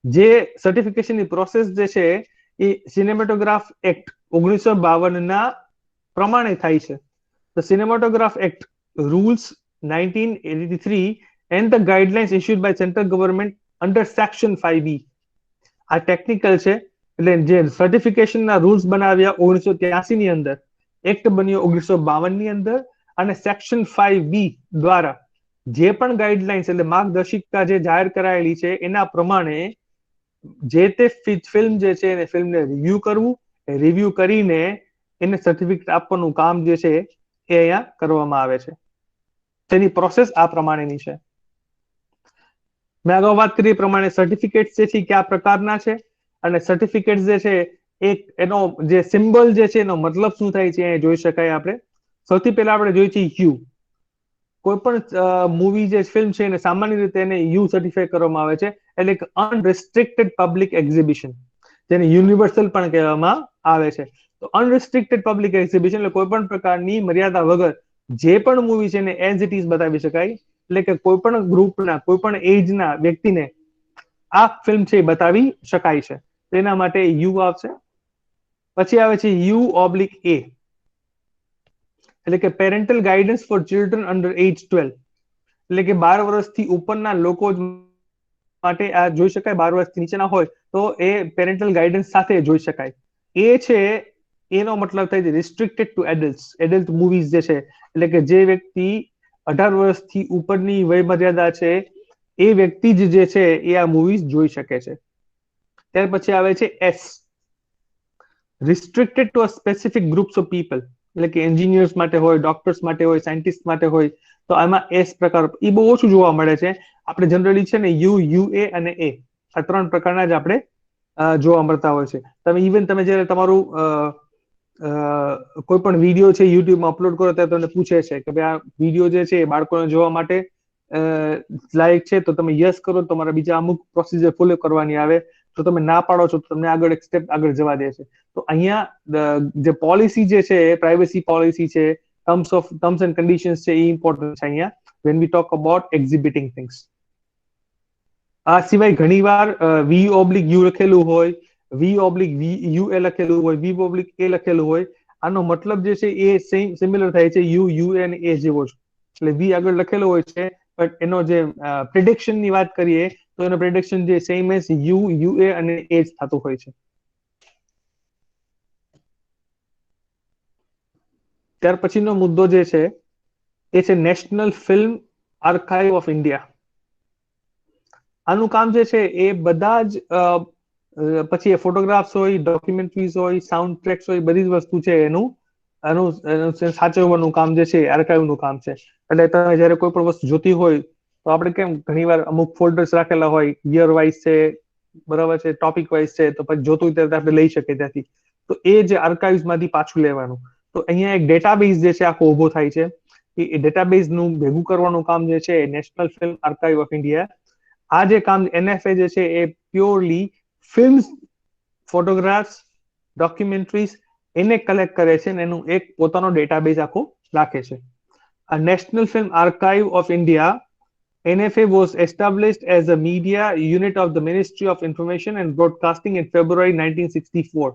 જે સર્ટિફિકેશનની પ્રોસેસ જે છે એ સિનેમેટોગ્રાફ એક્ટ 1952 ના પ્રમાણે થાય છે. The Cinematograph Act rules 1983 and the guidelines issued by central government under section 5B. આ ટેકનિકલ છે એટલે જે સર્ટિફિકેશનના રૂલ્સ બનાવ્યા 1983 ની અંદર, એક્ટ બન્યો 1952 ની અંદર અને સેક્શન 5B દ્વારા જે પણ ગાઈડલાઇન્સ એટલે માર્ગદર્શિકા જે જાહેર કરાયેલી છે એના પ્રમાણે જે તે ફિલ્મ જે છે એને ફિલ્મને રિવ્યુ કરવું, રિવ્યુ કરીને એને સર્ટિફિકેટ આપવાનું કામ જે છે એ અહીંયા કરવામાં આવે છે. તેની પ્રોસેસ આ પ્રમાણેની છે. મેં અગાઉ વાત કરી એ પ્રમાણે સર્ટિફિકેટ્સ જે છે કયા પ્રકારના છે અને સર્ટિફિકેટ્સ જે છે એક એનો જે સિમ્બલ જે છે એનો મતલબ શું થાય છે એ જોઈ શકાય આપણે. સૌથી પહેલા આપણે જોઈએ છીએ યુ. કોઈ પણ મૂવી જે ફિલ્મ છે એને સામાન્ય રીતે એને યુ સર્ટિફાઈ કરવામાં આવે છે એટલે કે અનરિસ્ટ્રિક્ટેડ પબ્લિક એક્ઝિબિશન, જેને યુનિવર્સલ પણ કહેવામાં આવે છે. તો અનરિસ્ટ્રિક્ટેડ પબ્લિક એક્ઝિબિશન એટલે કોઈ પણ પ્રકારની મર્યાદા વગર જે પણ મૂવી છે એને એઝ ઇટ ઇઝ બતાવી શકાય. એટલે કે કોઈ પણ ગ્રુપના કોઈ પણ એજના વ્યક્તિને આ ફિલ્મ છે બતાવી શકાય છે. તેના માટે યુ આવશે. પછી આવે છે U/A એટલે કે parental guidance for children under age 12 એટલે કે 12 વર્ષથી ઉપરના લોકો માટે આ જોઈ શકાય. 12 વર્ષથી નીચેના હોય તો એ પેરેન્ટલ ગાઈડન્સ સાથે જોઈ શકાય. એ છે એનો મતલબ થાય છે restricted to adults. Adult movies જે છે એટલે કે જે વ્યક્તિ 18 વર્ષથી ઉપરની વય મર્યાદા છે એ વ્યક્તિ જ જે છે એ આ મૂવીઝ જોઈ શકે છે. ત્યાર પછી આવે છે S, restricted to a specific groups of people એટલે કે એન્જિનિયર્સ માટે હોય, ડોક્ટર્સ માટે હોય, સાયન્ટિસ્ટ માટે હોય તો આમાં એસ પ્રકાર એ બહુ ઓછું જોવા મળે છે. આપણે જનરલી છે ને UA અને A આ 3 પ્રકારના જ આપણે જોવા મળતા હોય છે. તમે ઇવન તમે જ્યારે તમારું કોઈ પણ વિડીયો છે યુટ્યુબમાં અપલોડ કરો ત્યારે તમને પૂછે છે કે ભાઈ આ વિડીયો જે છે એ બાળકોને જોવા માટે લાયક છે તો તમે યસ કરો, તમારા બીજા અમુક પ્રોસિજર ફોલો કરવાની આવે. તો તમે ના પાડો છો તો તમને આગળ એક સ્ટેપ આગળ જવા દે છે. તો અહીંયા જે પોલિસી જે છે પ્રાઇવસી પોલિસી છે, ટર્મ્સ એન્ડ કન્ડિશન્સ છે એ ઇમ્પોર્ટન્ટ છે અહીંયા when we talk about exhibiting things. આ સિવાય ઘણીવાર V/U લખેલું હોય, V/UA લખેલું હોય, V/A લખેલું હોય. આનો મતલબ જે છે એ સિમિલર થાય છે UA અને A જેવો જ. એટલે V આગળ લખેલો હોય છે બટ એનો જે પ્રિડિક્શન ની વાત કરીએ તો એનો પ્રિડિક્શન જે સેમ એઝ UA અને A જ થતું હોય છે. ત્યાર પછીનો મુદ્દો જે છે એ છે national film archive of India. આનું કામ જે છે એ બધા જ પછી એ ફોટોગ્રાફ્સ હોય, ડોક્યુમેન્ટરીઝ હોય, સાઉન્ડ ટ્રેક્સ હોય, બધી જ વસ્તુ છે એનું સાચવવાનું કામ જે છે આર્કાઇવનું કામ છે. એટલે તમે જ્યારે કોઈ પણ વસ્તુ જોતી હોય તો આપણે કેમ ઘણીવાર અમુક ફોલ્ડર્સ રાખેલા હોય યર વાઇઝ છે, બરાબર છે, ટોપિક વાઇઝ છે, તો પછી જોતું હોય ત્યારે આપણે લઈ શકીએ ત્યાંથી. તો એ જે આર્કાઇવ્સમાંથી પાછું લેવાનું. તો અહીંયા એક ડેટાબેઝ જે છે આખો ઉભો થાય છે. એ ડેટાબેઝનું ભેગું કરવાનું કામ જે છે national film archive of India. આ જે કામ NFA જે છે એ પ્યોરલી ફિલ્મ્સ, ફોટોગ્રાફ્સ, ડોક્યુમેન્ટરીઝ એને કલેક્ટ કરે છે અને એનું એક પોતાનો ડેટાબેઝ આખો રાખે છે. a National Film Archive of India. NFA was established as a media unit of the Ministry of Information and Broadcasting in February 1964.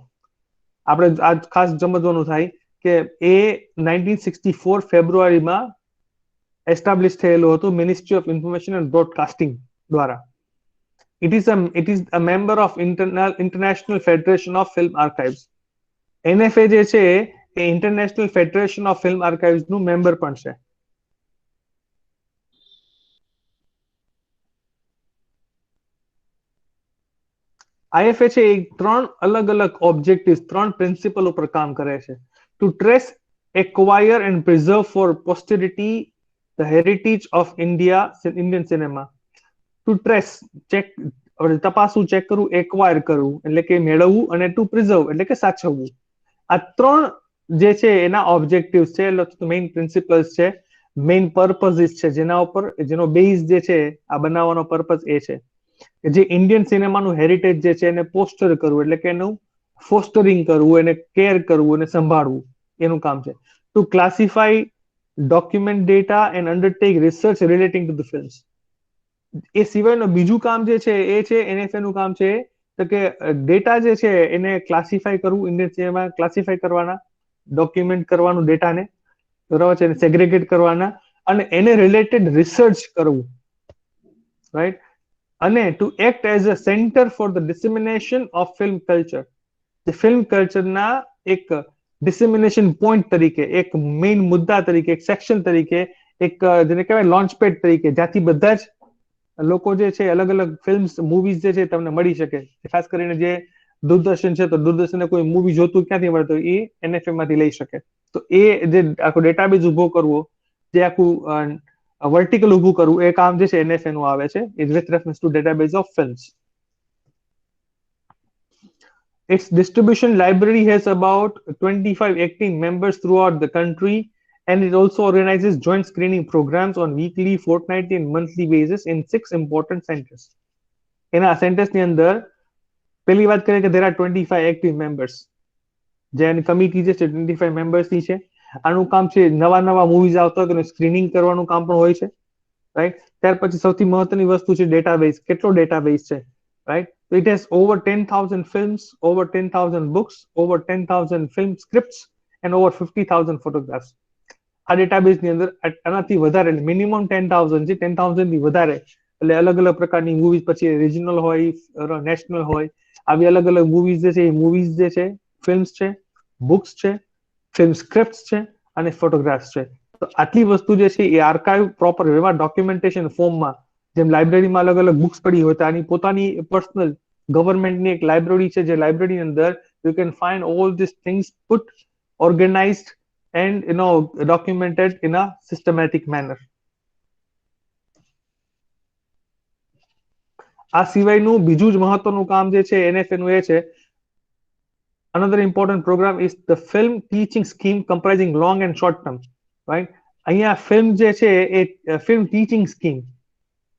આપણે આ ખાસ સમજવાનું થાય કે એ 1964 ફેબ્રુઆરીમાં એસ્ટાબ્લિશ થયેલું હતું ministry of information and broadcasting દ્વારા. It is a member of International Federation of Film Archives. NFA જે છે એ international federation of film archives નું મેમ્બર પણ છે. IFA છે એ ત્રણ અલગ અલગ ઓબ્જેક્ટિવ્સ, ત્રણ પ્રિન્સિપલ ઉપર કામ કરે છે. To trace, acquire and preserve for posterity the heritage of Indian cinema. To trace, check, તપાસવું, ચેક કરવું, એક્વાયર કરવું એટલે કે મેળવવું, અને ટુ પ્રિઝર્વ એટલે કે સાચવવું. આ ત્રણ જે છે એના ઓબ્જેક્ટિવ્સ છે, મેઇન પ્રિન્સિપલ્સ છે, મેઇન પર્પઝિસ છે, જેના ઉપર જેનો બેઝ જે છે આ બનાવવાનો પર્પઝ એ છે કે જે ઇન્ડિયન સિનેમાનું હેરિટેજ જે છે એને પોસ્ટર કરવું, એટલે કે એનું ફોસ્ટરિંગ કરવું, એને કેર કરવું, એને સંભાળવું, એનું કામ છે. To classify, document data and undertake research relating to the films. એ સિવાયનું બીજું કામ જે છે એ છે NFA નું કામ છે તો કે ડેટા જે છે એને ક્લાસિફાઈ કરવું, ઇન્ડિયન સિનેમા ક્લાસિફાઈ કરવાના, ડોક્યુમેન્ટ કરવાનું ડેટાને, બરાબર છે, સેગ્રેગેટ કરવાના, અને એને રિલેટેડ રિસર્ચ કરવું, રાઈટ. અને two act as a centre for the dissemination of film culture. જે ફિલ્મ કલ્ચરના એક ડિસેમિનેશન પોઈન્ટ તરીકે, એક મેઇન મુદ્દા તરીકે, એક સેક્શન તરીકે, એક જેને કહેવાય લોન્ચ પેડ તરીકે, જ્યાંથી બધા જ લોકો જે છે અલગ અલગ ફિલ્મ્સ, મૂવીઝ જે છે તમને મળી શકે. ખાસ કરીને જે દૂરદર્શન છે તો દૂરદર્શનને કોઈ મૂવી જોતું ક્યાંથી મળે તો એ NFA માંથી લઈ શકે. તો એ જે આખો ડેટાબેઝ ઉભો કરવો, જે આખું વર્ટિકલ ઉભું કરવું, એ કામ જે છે NFA નું આવે છે, with reference to database of films. Its distribution library has about 25 active members throughout the country, and it also organizes joint screening programs on weekly, fortnightly and monthly basis in 6 important centers. એના centres ની અંદર પહેલી વાત કરીએ કે there are 25 active members. જેની committee જે છે 25 મેમ્બર્સ ની છે. આનું કામ છે નવા નવા મૂવીઝ આવતા હોય તો સ્ક્રીનિંગ કરવાનું કામ પણ હોય છે, રાઈટ. ત્યાર પછી સૌથી મહત્વની વસ્તુ છે ડેટાબેઝ. કેટલો ડેટાબેઝ છે, right. It has over 10,000 films, over 10,000 books, over 10,000 film scripts and over 50,000 photographs. આ ડેટાબેઝ ની અંદર આનાથી વધારે, મિનિમમ 10,000 છે, 10,000 થી વધારે, એટલે અલગ અલગ પ્રકારની મૂવીઝ, પછી રિજનલ હોય, નેશનલ હોય, આવી અલગ અલગ મૂવીઝ જે છે એ મૂવીઝ જે છે, ફિલ્મ્સ છે, બુક્સ છે, ફિલ્મ સ્ક્રિપ્ટ્સ છે અને ફોટોગ્રાફ્સ છે. તો આટલી વસ્તુ જે છે એ આર્કાઇવ પ્રોપર એવા ડોક્યુમેન્ટેશન ફોર્મમાં, જેમ લાઇબ્રેરીમાં અલગ અલગ બુક્સ પડી હોય તો આની પોતાની પર્સનલ ગવર્મેન્ટની એક લાઇબ્રેરી છે, જે લાઇબ્રેરીની અંદર you can find all this things put organised and documented in a systematic manner. આ સિવાયનું બીજું જ મહત્વનું કામ જે છે NFA નું એ છે, another important program is the film teaching scheme comprising long and short term, right. અહીંયા ફિલ્મ જે છે એ ફિલ્મ ટીચિંગ સ્કીમ,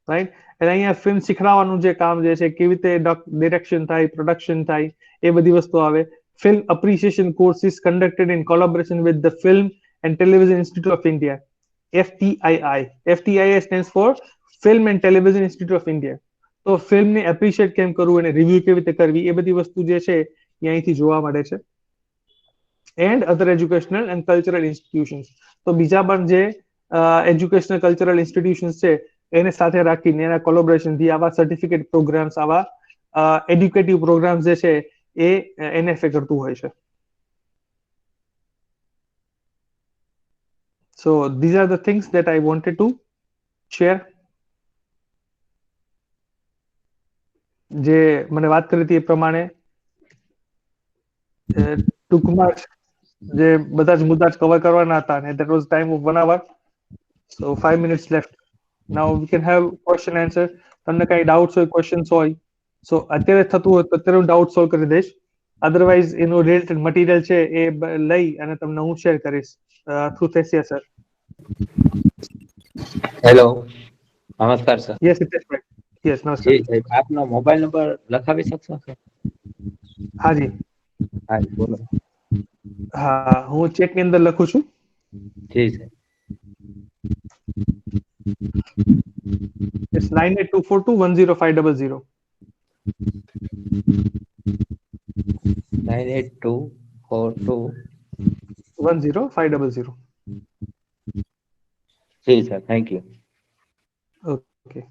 રાઈટ. એટલે અહીંયા ફિલ્મ શીખડાવવાનું જે કામ જે છે, કેવી રીતે ડિરેક્શન થાય, પ્રોડક્શન થાય, એ બધી વસ્તુ આવે. Film appreciation courses conducted in collaboration with the Film and Television Institute of India, FTII. FTII stands for Film and Television Institute of India. તો ફિલ્મને એપ્રિશિએટ કેમ કરવું, અને રિવ્યુ કેવી રીતે કરવી, એ બધી વસ્તુ જે છે એ અહીંથી જોવા મળે છે. And other educational and cultural institutions. તો બીજા પણ જે એજ્યુકેશનલ કલ્ચરલ ઇન્સ્ટિટ્યુશન્સ છે એને સાથે રાખીને એના કોલેબોરેશનથી આવા સર્ટિફિકેટ પ્રોગ્રામ્સ, આવા એડ્યુકેટિવ પ્રોગ્રામ્સ જે છે એ NFA કરતું હોય છે. So these are the things that I wanted to share. જે મને વાત કરી હતી એ પ્રમાણે ટૂંકમાં જે બધા જ મુદ્દા કવર કરવાના હતા, અને that was time of 1 hour, so 5 minutes left. Now we can have question answer. તમને કઈ ડાઉટ્સ હોય, ક્વેશ્ચન્સ હોય, સો અત્યારે થતું હોય તો અત્યારે હું ડાઉટ સોલ્વ કરી દઈશ. અધરવાઇઝ એનું રિલેટેડ મટીરિયલ છે એ લઈ અને તમને હું શેર કરીશ થ્રુ થેસિયા સર. હેલો, નમસ્કાર સર. યસ હિતેશભાઈ. યસ નમસ્કાર. જી સાહેબ, આપનો મોબાઈલ નંબર લખાવી શકશો સર? હાજી હા બોલો. હા, હું ચેટ ની અંદર લખું છું. જી સાહેબ. It's 9824210500. 98242. 10500. जी सर, थैंक यू। Okay.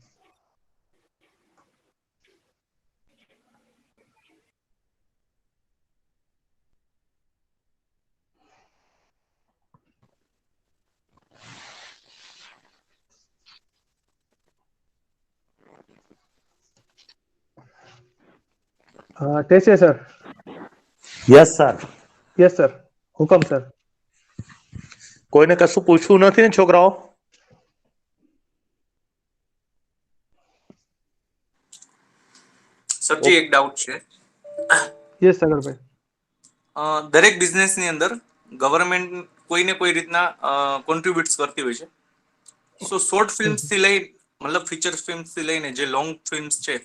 ટેસે sir. Yes sir. Yes sir. હુકમ સર. કોઈને કશું પૂછવું નથી ને છોકરાઓ? સરજી એક ડાઉટ છે. યસ સાગરભાઈ. દરેક બિઝનેસની અંદર ગવર્મેન્ટ કોઈને કોઈ રીતના કોન્ટ્રીબ્યુટ્સ કરતી હોય છે. સો શોર્ટ ફિલ્મ્સ થી લઈ મતલબ ફીચર ફિલ્મ્સ થી લઈને જે લોંગ ફિલ્મ્સ છે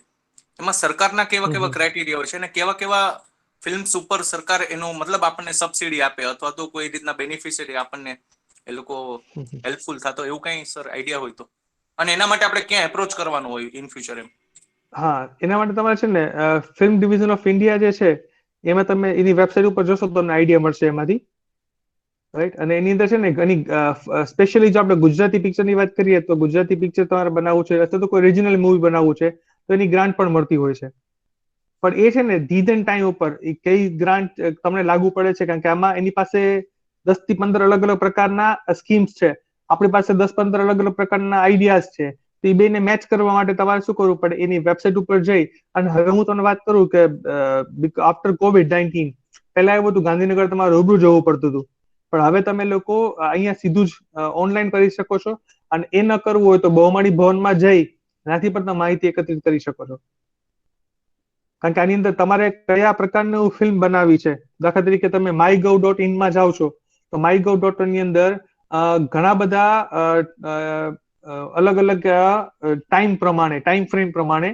એમાં સરકારના કેવા કેવા ક્રાઇટેરિયા હોય છે અને કેવા કેવા ફિલ્મ્સ ઉપર સરકાર એનો મતલબ આપણને સબસિડી આપે અથવા તો કોઈ રીતના બેનિફિશિયરી આપણને એ લોકો હેલ્પફુલ થતો એવું કઈ સર આઈડિયા હોય તો, અને એના માટે આપણે ક્યાં એપ્રોચ કરવાનું હોય ઇન ફ્યુચર એમ? હા, એના માટે તમારે છે ને ફિલ્મ ડિવિઝન ઓફ ઇન્ડિયા જે છે એમાં તમે એની વેબસાઇટ ઉપર જોશો તો તમને આઈડિયા મળશે એમાંથી, રાઈટ. અને એની અંદર છે ને ઘણી સ્પેશિયલી જો આપણે ગુજરાતી પિક્ચરની વાત કરીએ તો ગુજરાતી પિક્ચર તમારે બનાવવું છે અથવા તો કોઈ રિજનલ મૂવી બનાવવું છે તો એની ગ્રાન્ટ પણ મળતી હોય છે. પણ એ છે ને ધીધ એન્ડ ટાઈમ ઉપર એ કઈ ગ્રાન્ટ તમને લાગુ પડે છે, કારણ કે આમાં એની પાસે 10 થી 15 અલગ અલગ પ્રકારના સ્કીમ્સ છે, આપણી પાસે 10-15 અલગ અલગ પ્રકારના આઈડિયાઝ છે. તો એ બેને મેચ કરવા માટે તમારે શું કરવું પડે, એની વેબસાઇટ ઉપર જઈ અને હવે હું તમને વાત કરું કે આફ્ટર COVID-19 પહેલા એવું હતું ગાંધીનગર તમારે રૂબરૂ જવું પડતું હતું, પણ હવે તમે લોકો અહીંયા સીધું જ ઓનલાઈન કરી શકો છો. અને એ ન કરવું હોય તો બહુમાળી ભવનમાં જઈ ત્યાંથી પણ તમે માહિતી એકત્રિત કરી શકો છો. કારણ કે આની અંદર તમારે કયા પ્રકારનું ફિલ્મ બનાવવી છે, દાખલા તરીકે તમે mygov.in માં જાઓ છો તો mygov.in ની અંદર ઘણા બધા અલગ અલગ ટાઈમ પ્રમાણે, ટાઈમ ફ્રેમ પ્રમાણે,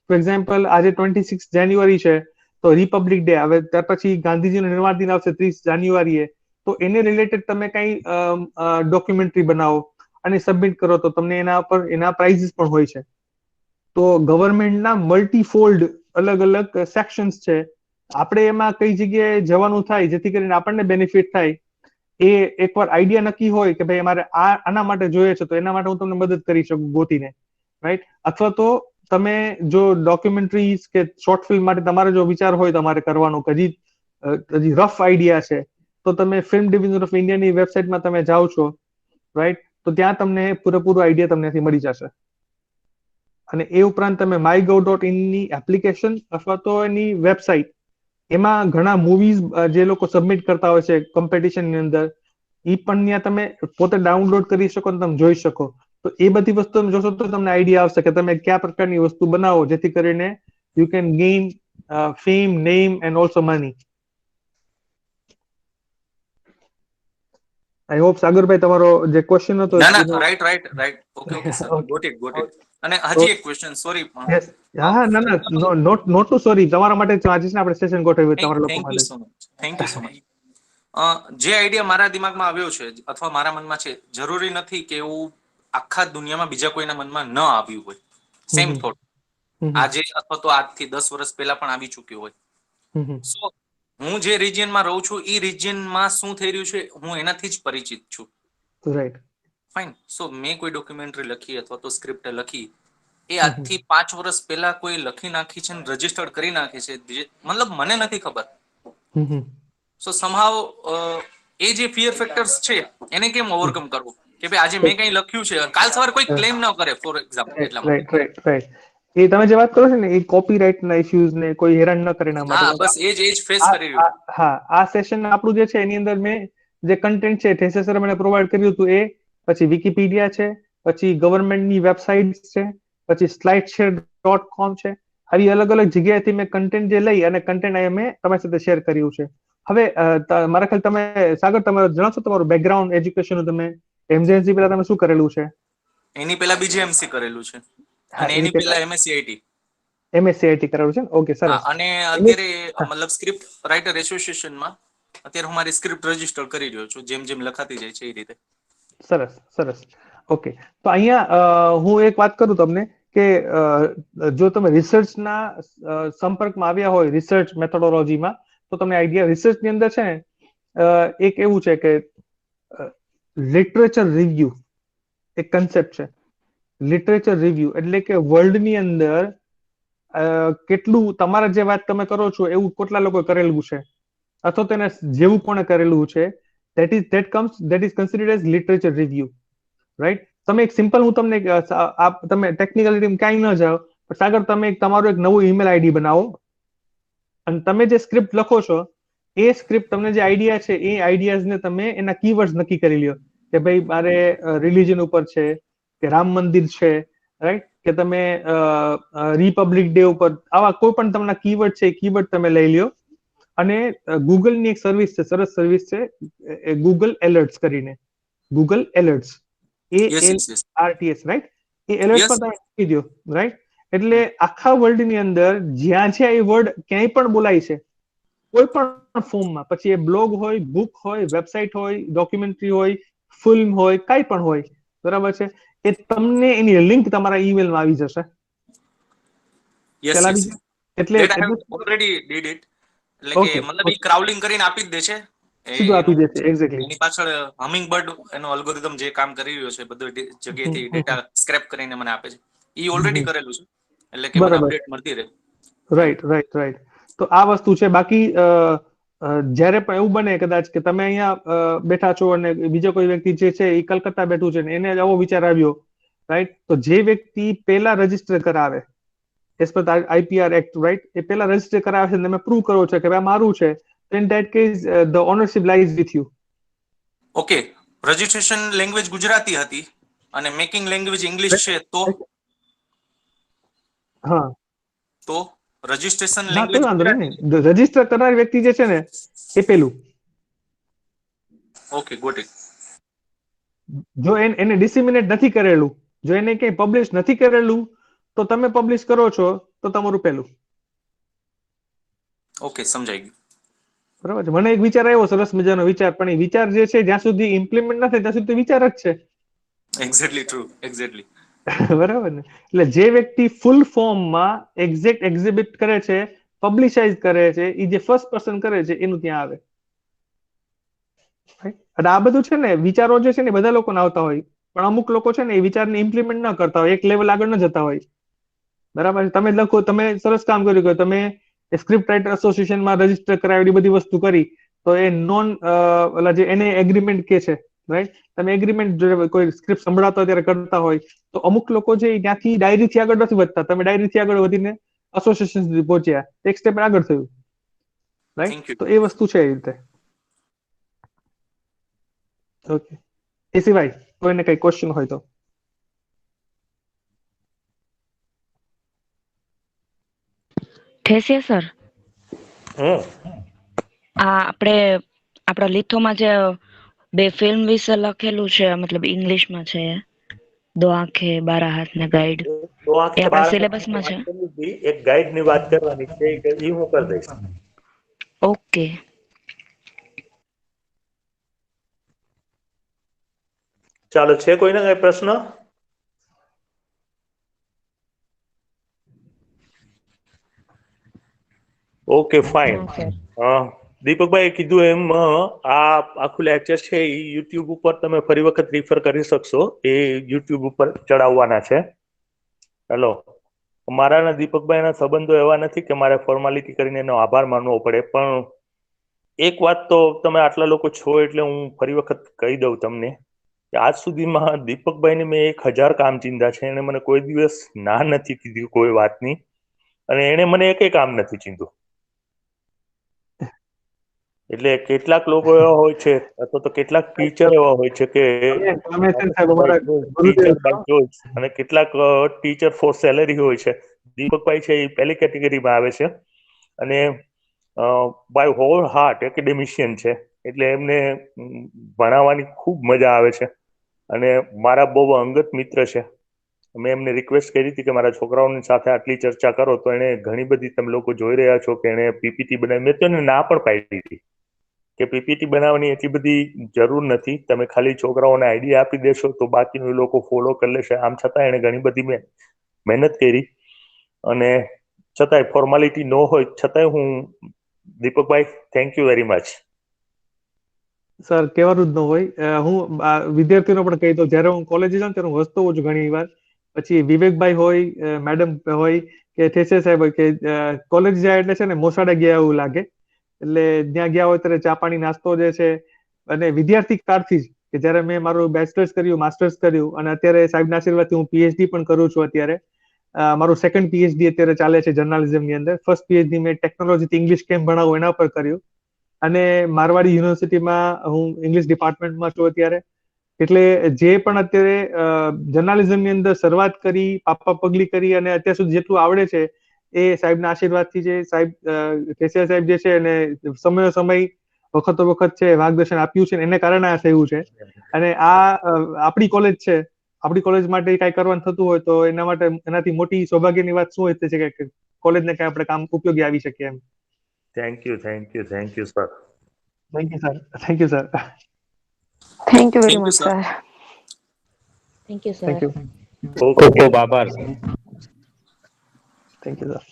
ફોર એક્ઝામ્પલ આજે 26 જાન્યુઆરી છે તો રિપબ્લિક ડે આવે, ત્યાર પછી ગાંધીજીનો નિર્વાણ દિન આવશે 30 જાન્યુઆરીએ, તો એને રિલેટેડ તમે કઈ ડોક્યુમેન્ટરી બનાવો અને સબમિટ કરો તો તમને એના પર એના પ્રાઇઝીસ પણ હોય છે. તો ગવર્મેન્ટના મલ્ટીફોલ્ડ અલગ અલગ સેક્શન્સ છે, આપણે એમાં કઈ જગ્યાએ જવાનું થાય જેથી કરીને આપણને બેનિફિટ થાય, એ એકવાર આઈડિયા નક્કી હોય કે ભાઈ અમારે આના માટે જોઈએ છે તો એના માટે હું તમને મદદ કરી શકું ગોતીને, રાઈટ. અથવા તો તમે જો ડોક્યુમેન્ટરીઝ કે શોર્ટ ફિલ્મ માટે તમારો જો વિચાર હોય તમારે કરવાનો, હજી રફ આઈડિયા છે, તો તમે ફિલ્મ ડિવિઝન ઓફ ઇન્ડિયાની વેબસાઇટમાં તમે જાઓ છો, રાઈટ. તો ત્યાં તમને પૂરેપૂરો આઈડિયા તમને મળી જશે. અને એ ઉપરાંત તમે mygov.in ની એપ્લિકેશન અથવા તો એની વેબસાઇટ, એમાં ઘણા મૂવીઝ જે લોકો સબમિટ કરતા હોય છે કોમ્પિટિશનની અંદર, એ પણ ત્યાં તમે પોતે ડાઉનલોડ કરી શકો અને તમે જોઈ શકો. તો એ બધી વસ્તુ તમે જોશો તો તમને આઈડિયા આવશે કે તમે કયા પ્રકારની વસ્તુ બનાવો જેથી કરીને you can gain fame, name and also money. I hope સાગરભાઈ તમારો જે ક્વેશ્ચન હતો ના ના, right. Okay sir, got it. અને હજી એક ક્વેશ્ચન, સોરી. હા, ના ના, નોટ ટુ સોરી. તમારા માટે આજે છે ને આપણે સેશન ગોઠવ્યું તમારા લોકો થેન્ક યુ માટે. So much. જે આઈડિયા મારા દિમાગમાં આવ્યો છે અથવા મારા મનમાં છે, જરૂરી નથી કે એવું આખા દુનિયામાં બીજા કોઈના મનમાં ન આવ્યું હોય સેમ થોટ આજે અથવા તો આજથી 10 વર્ષ પહેલા પણ આવી ચૂક્યું હોય. સો હું જે રિજિયનમાં રહું છું એ રિજિયનમાં શું થઈ રહ્યું છે હું એનાથી જ પરિચિત છું, રાઈટ. ફાઇન. સો મેં કોઈ ડોક્યુમેન્ટરી લખી અથવા તો સ્ક્રિપ્ટ લખી, એ આજથી 5 વર્ષ પહેલા કોઈ લખી નાખી છે, રજીસ્ટર્ડ કરી નાખી છે, મતલબ મને નથી ખબર. સો સમહાવ એ જે ફિયર ફેક્ટર્સ છે એને કેમ ઓવરકમ કરવું કે ભાઈ આજે મેં કઈ લખ્યું છે, કાલ સવારે કોઈ ક્લેમ ન કરે, ફોર એક્ઝામ્પલ. એટલા માટે રાઈટ. એ તમે જે વાત કરો છો ને એ કોપીરાઇટ ના ઇશ્યુઝ ને કોઈ હેરાન ન કરે એના હા, માટે. બસ એ જ ફેસ કરી રહ્યું. હા, આ સેશન આપણું જે છે એની અંદર મેં જે કન્ટેન્ટ છે ઠેસે સર મને પ્રોવાઈડ કર્યું હતું એ, પછી વિકીપીડિયા છે, પછી ગવર્મેન્ટની વેબસાઇટ છે, પછી slideshare.com છે. આવી અલગ અલગ જગ્યાએથી મેં કન્ટેન્ટ જે લઈ અને કન્ટેન્ટ મેં તમારી સાથે શેર કર્યું છે. હવે મારા ખ્યાલ તમે સાગર તમે જણાવશો તમારું બેકગ્રાઉન્ડ એજ્યુકેશન, તમે એમજેએનસી પહેલા તમે શું કરેલું છે? એની પહેલા બીજીએમસી કરેલું છે હા, અને એની પહેલા એમએસસી આઈટી. એમએસસી આઈટી કરેલું છે. ઓકે, હા, સરસ. અને અત્યારે મતલબ સ્ક્રિપ્ટ રાઇટર એસોસિએશનમાં અત્યારે હું મારી સ્ક્રિપ્ટ રજીસ્ટર કરી રહ્યો છું, જેમ જેમ લખાતી જાય છે એ રીતે. સરસ. ઓકે, તો અહીંયા હું એક વાત કરું તમને કે જો તમે રિસર્ચના સંપર્કમાં આવ્યા હોય રિસર્ચ મેથોડોલોજીમાં, તો તમને આઈડિયા રિસર્ચની અંદર છે ને એક એવું છે કે લિટરેચર રિવ્યુ એક કન્સેપ્ટ છે. લિટરેચર રિવ્યુ એટલે કે વર્લ્ડની અંદર કેટલું તમારા જે વાત તમે કરો છો એવું કેટલા લોકો કરેલું છે અથવા તેને જેવું કોણે કરેલું છે, that is considered as literature review, right? તમે એક સિમ્પલ, હું તમને તમે ટેકનિકલી ક્યાંય ન જાઓ, પણ સાગર તમે તમારું એક નવું ઈમેલ આઈડી બનાવો અને તમે જે સ્ક્રિપ્ટ લખો છો એ સ્ક્રિપ્ટ, તમને જે આઈડિયા છે એ આઈડિયાઝને તમે એના કીવર્ડ્સ નક્કી કરી લ્યો કે ભાઈ મારે રિલિજન ઉપર છે કે રામ મંદિર છે, રાઈટ? કે તમે રિપબ્લિક ડે ઉપર, આવા કોઈ પણ તમને કીવર્ડ છે એ કીવર્ડ તમે લઈ લ્યો અને ગૂગલની એક સર્વિસ છે, સરસ સર્વિસ છે ગૂગલ એલર્ટ્સ કરીને, ગૂગલ એલર્ટ્સ, ALRTS, રાઈટ? એ એલર્ટ પર તમે મૂકી દો, રાઈટ? એટલે આખા વર્લ્ડ ની અંદર જ્યાં જ્યાં એ વર્ડ ક્યાંય પણ બોલાય છે કોઈ પણ ફોર્મમાં, પછી એ બ્લોગ હોય, બુક હોય, વેબસાઇટ હોય, ડોક્યુમેન્ટરી હોય, ફિલ્મ હોય, કાંઈ પણ હોય, બરાબર છે, એ તમને એની લિંક તમારા ઈમેલમાં આવી જશે. ખ્યાલ આવી જાય? એટલે that I have already did it. એટલે કે મતલબ ઈ ક્રાઉલિંગ કરીને આપી જ દે છે. સીધું આપી દે છે, એક્ઝેક્ટલી. એની પાછળ હમિંગ બર્ડ એનો અલ્ગોરિધમ જે કામ કરી રહ્યો છે, બધું જગ્યાએથી ડેટા સ્ક્રેપ કરીને મને આપે છે. ઈ ઓલરેડી કરેલું છે, એટલે કે મને અપડેટ મળતી રહે. Right right right. તો આ વસ્તુ છે. બાકી જ્યારે પણ એવું બને કદાચ કે તમે અહીંયા બેઠા છો અને બીજો કોઈ વ્યક્તિ જે છે એ કલકત્તા બેઠું છે ને એને આવો વિચાર આવ્યો, રાઈટ? તો જે વ્યક્તિ પહેલા રજીસ્ટર કરાવે as per IPR act, right, એ પહેલા રજીસ્ટર કરાવે છે, તમે પ્રૂવ કરો છો કે ભાઈ મારું છે, in that case the ownership lies with you. Okay, registration language Gujarati હતી અને મેકિંગ લેંગ્વેજ ઇંગ્લિશ છે, તો હા, તો રજીસ્ટ્રેશન ના લેંગ્વેજ કોઈ વાંધો ગુજરાતી નહીં. રજીસ્ટર કરનાર વ્યક્તિ જે છે ને એ પેલું, ઓકે, ગોટ ઇટ. જો એને ડિસિમિનેટ નથી કરેલું, જો એને કંઈ પબ્લિશ નથી કરેલું, તો તમે પબ્લિશ કરો છો તો તમારું પેલું. ઓકે, સમજાઈ ગયું. બરાબર છે. મને એક વિચાર આવ્યો, સરસ મજાનો વિચાર, પણ એ વિચાર જે છે જ્યાં સુધી ઇમ્પ્લિમેન્ટ ન થાય ત્યાં સુધી વિચાર જ છે. Exactly true, exactly. બરાબર ને? એટલે જે વ્યક્તિ ફૂલ ફોર્મમાં એક્ઝેક્ટ એક્ઝિબિટ કરે છે, પબ્લિસાઇઝ કરે છે, એ જે ફર્સ્ટ પર્સન કરે છે એનું ત્યાં આવે. અને આ બધું છે ને, વિચારો જે છે ને બધા લોકોને આવતા હોય, પણ અમુક લોકો છે ને એ વિચારને ઇમ્પ્લિમેન્ટ ન કરતા હોય, એક લેવલ આગળ ન જતા હોય. બરાબર છે? તમે લખો, તમે સરસ કામ કર્યું કે તમે સ્ક્રિપ્ટ રાઇટર એસોસિએશનમાં રજીસ્ટર કરાવી, બધી વસ્તુ કરી, તો એ નોન ઓલા જે એને એગ્રીમેન્ટ કે છે, રાઈટ? તમે એગ્રીમેન્ટ કોઈ સ્ક્રિપ્ટ સંભળાતો ત્યારે કરતા હોય, તો અમુક લોકો છે ત્યાંથી ડાયરીથી આગળ નથી વધતા, તમે ડાયરીથી આગળ વધીને એસોસિએશન સુધી પહોંચ્યા, એક સ્ટેપ આગળ થયું, રાઈટ? Thank you. તો એ વસ્તુ છે એ રીતે. ઓકે, એ સિવાય કોઈને કઈ ક્વેશ્ચન હોય તો? ઠેસિયા સર, આપણે આપણા લિથોમાં જે બે ફિલ્મ વિશે લખેલું છે, મતલબ ઇંગ્લિશમાં છે, દો આંખે બારા હાથ ને ગાઈડ, એ આપણા સિલેબસમાં છે? એક ગાઈડ ની વાત કરવાની છે કે ઈ હું કરી દઈશ. ઓકે. ચાલો, છે કોઈને કઈ પ્રશ્ન? Okay, fine. દીપકભાઈ કીધું એમ આ આખું લેક્ચર છે એ યુટ્યુબ ઉપર તમે ફરી વખત રિફર કરી શકશો, એ યુટ્યુબ ઉપર ચડાવવાના છે. હેલો, મારા અને દીપકભાઈના સંબંધો એવા નથી કે મારે ફોર્માલિટી કરીને એનો આભાર માનવો પડે, પણ એક વાત તો તમે આટલા લોકો છો એટલે હું ફરી વખત કહી દઉં તમને કે આજ સુધીમાં દીપકભાઈને મેં 1000 કામ ચીંધા છે. એને મને કોઈ દિવસ ના નથી કીધી કોઈ વાતની, અને એને મને એકેય કામ નથી ચીંધું. એટલે કેટલાક લોકો એવા હોય છે, અથવા તો કેટલાક ટીચર એવા હોય છે કે ટીચર બાય ચોઇસ, અને કેટલાક ટીચર ફોર સેલેરી હોય છે. દીપકભાઈ છે એ પહેલી કેટેગરીમાં આવે છે, અને બાય હોલ હાર્ટ એકેડેમિશિયન છે, એટલે એમને ભણાવવાની ખૂબ મજા આવે છે, અને મારા બહુ અંગત મિત્ર છે. મેં એમને રિક્વેસ્ટ કરી હતી કે મારા છોકરાઓની સાથે આટલી ચર્ચા કરો, તો એને ઘણી બધી, તમે લોકો જોઈ રહ્યા છો કે એને પીપીટી બનાવી, મેં તો એને ના પણ પાડી હતી કે પીપીટી બનાવવાની એટલી બધી જરૂર નથી. તમે ખાલી છોકરાઓને આઈડિયા આપી દેશો તો બાકીનું એ લોકો ફોલો કરી લેશે. આમ છતાં એણે ઘણી બધી મહેનત કરી, અને છતાંય ફોર્માલિટી ન હોય છતાંય હું દીપકભાઈ thank you very much. Sir કહેવાનું જ ન હોય. હું વિદ્યાર્થીઓને પણ કહી દઉં, જ્યારે હું કોલેજ જાઉં ત્યારે હું હસતો હોઉં છું ઘણી વાર. પછી વિવેકભાઈ હોય, મેડમ હોય કે થેસે સાહેબ હોય, કે કોલેજ જાય એટલે છે ને મોસાળે ગયા એવું લાગે. એટલે ત્યાં ગયા હોય ત્યારે ચા પાણી નાસ્તો જે છે, અને વિદ્યાર્થી કાળથી જ કે જ્યારે મેં મારું બેચલર્સ કર્યું, માસ્ટર્સ કર્યું, અને અત્યારે સાહેબના આશીર્વાદથી હું પીએચડી પણ કરું છું. અત્યારે મારું સેકન્ડ પીએચડી અત્યારે ચાલે છે જર્નાલિઝમની અંદર. ફર્સ્ટ પીએચડી મેં ટેકનોલોજી ઇંગ્લિશ કેમ ભણાવું એના પર કર્યું, અને મારવાડી યુનિવર્સિટીમાં હું ઇંગ્લિશ ડિપાર્ટમેન્ટમાં છું અત્યારે. એટલે જે પણ અત્યારે જર્નાલિઝમની અંદર શરૂઆત કરી, પાપા પગલી કરી, અને અત્યાર સુધી જેટલું આવડે છે એ સાહેબના આશીર્વાદથી છે. સાહેબ કેસીઆર સાહેબ જે છે એને સમય વખતો વખત છે માર્ગદર્શન આપ્યું છે, એને કારણે આ થયું છે. અને આ આપણી કોલેજ છે, આપણી કોલેજ માટે કઈ કરવાનું થતું હોય તો એના માટે એનાથી મોટી સૌભાગ્યની વાત શું હોય છે કે કોલેજને કઈ આપણે કામ ઉપયોગી આવી શકીએ એમ. Thank you sir. Thank you sir. Thank you sir. Thank you very thank you much, sir. sir. Thank you thank sir. You. ખૂબ ખૂબ આભાર. Thank you sir.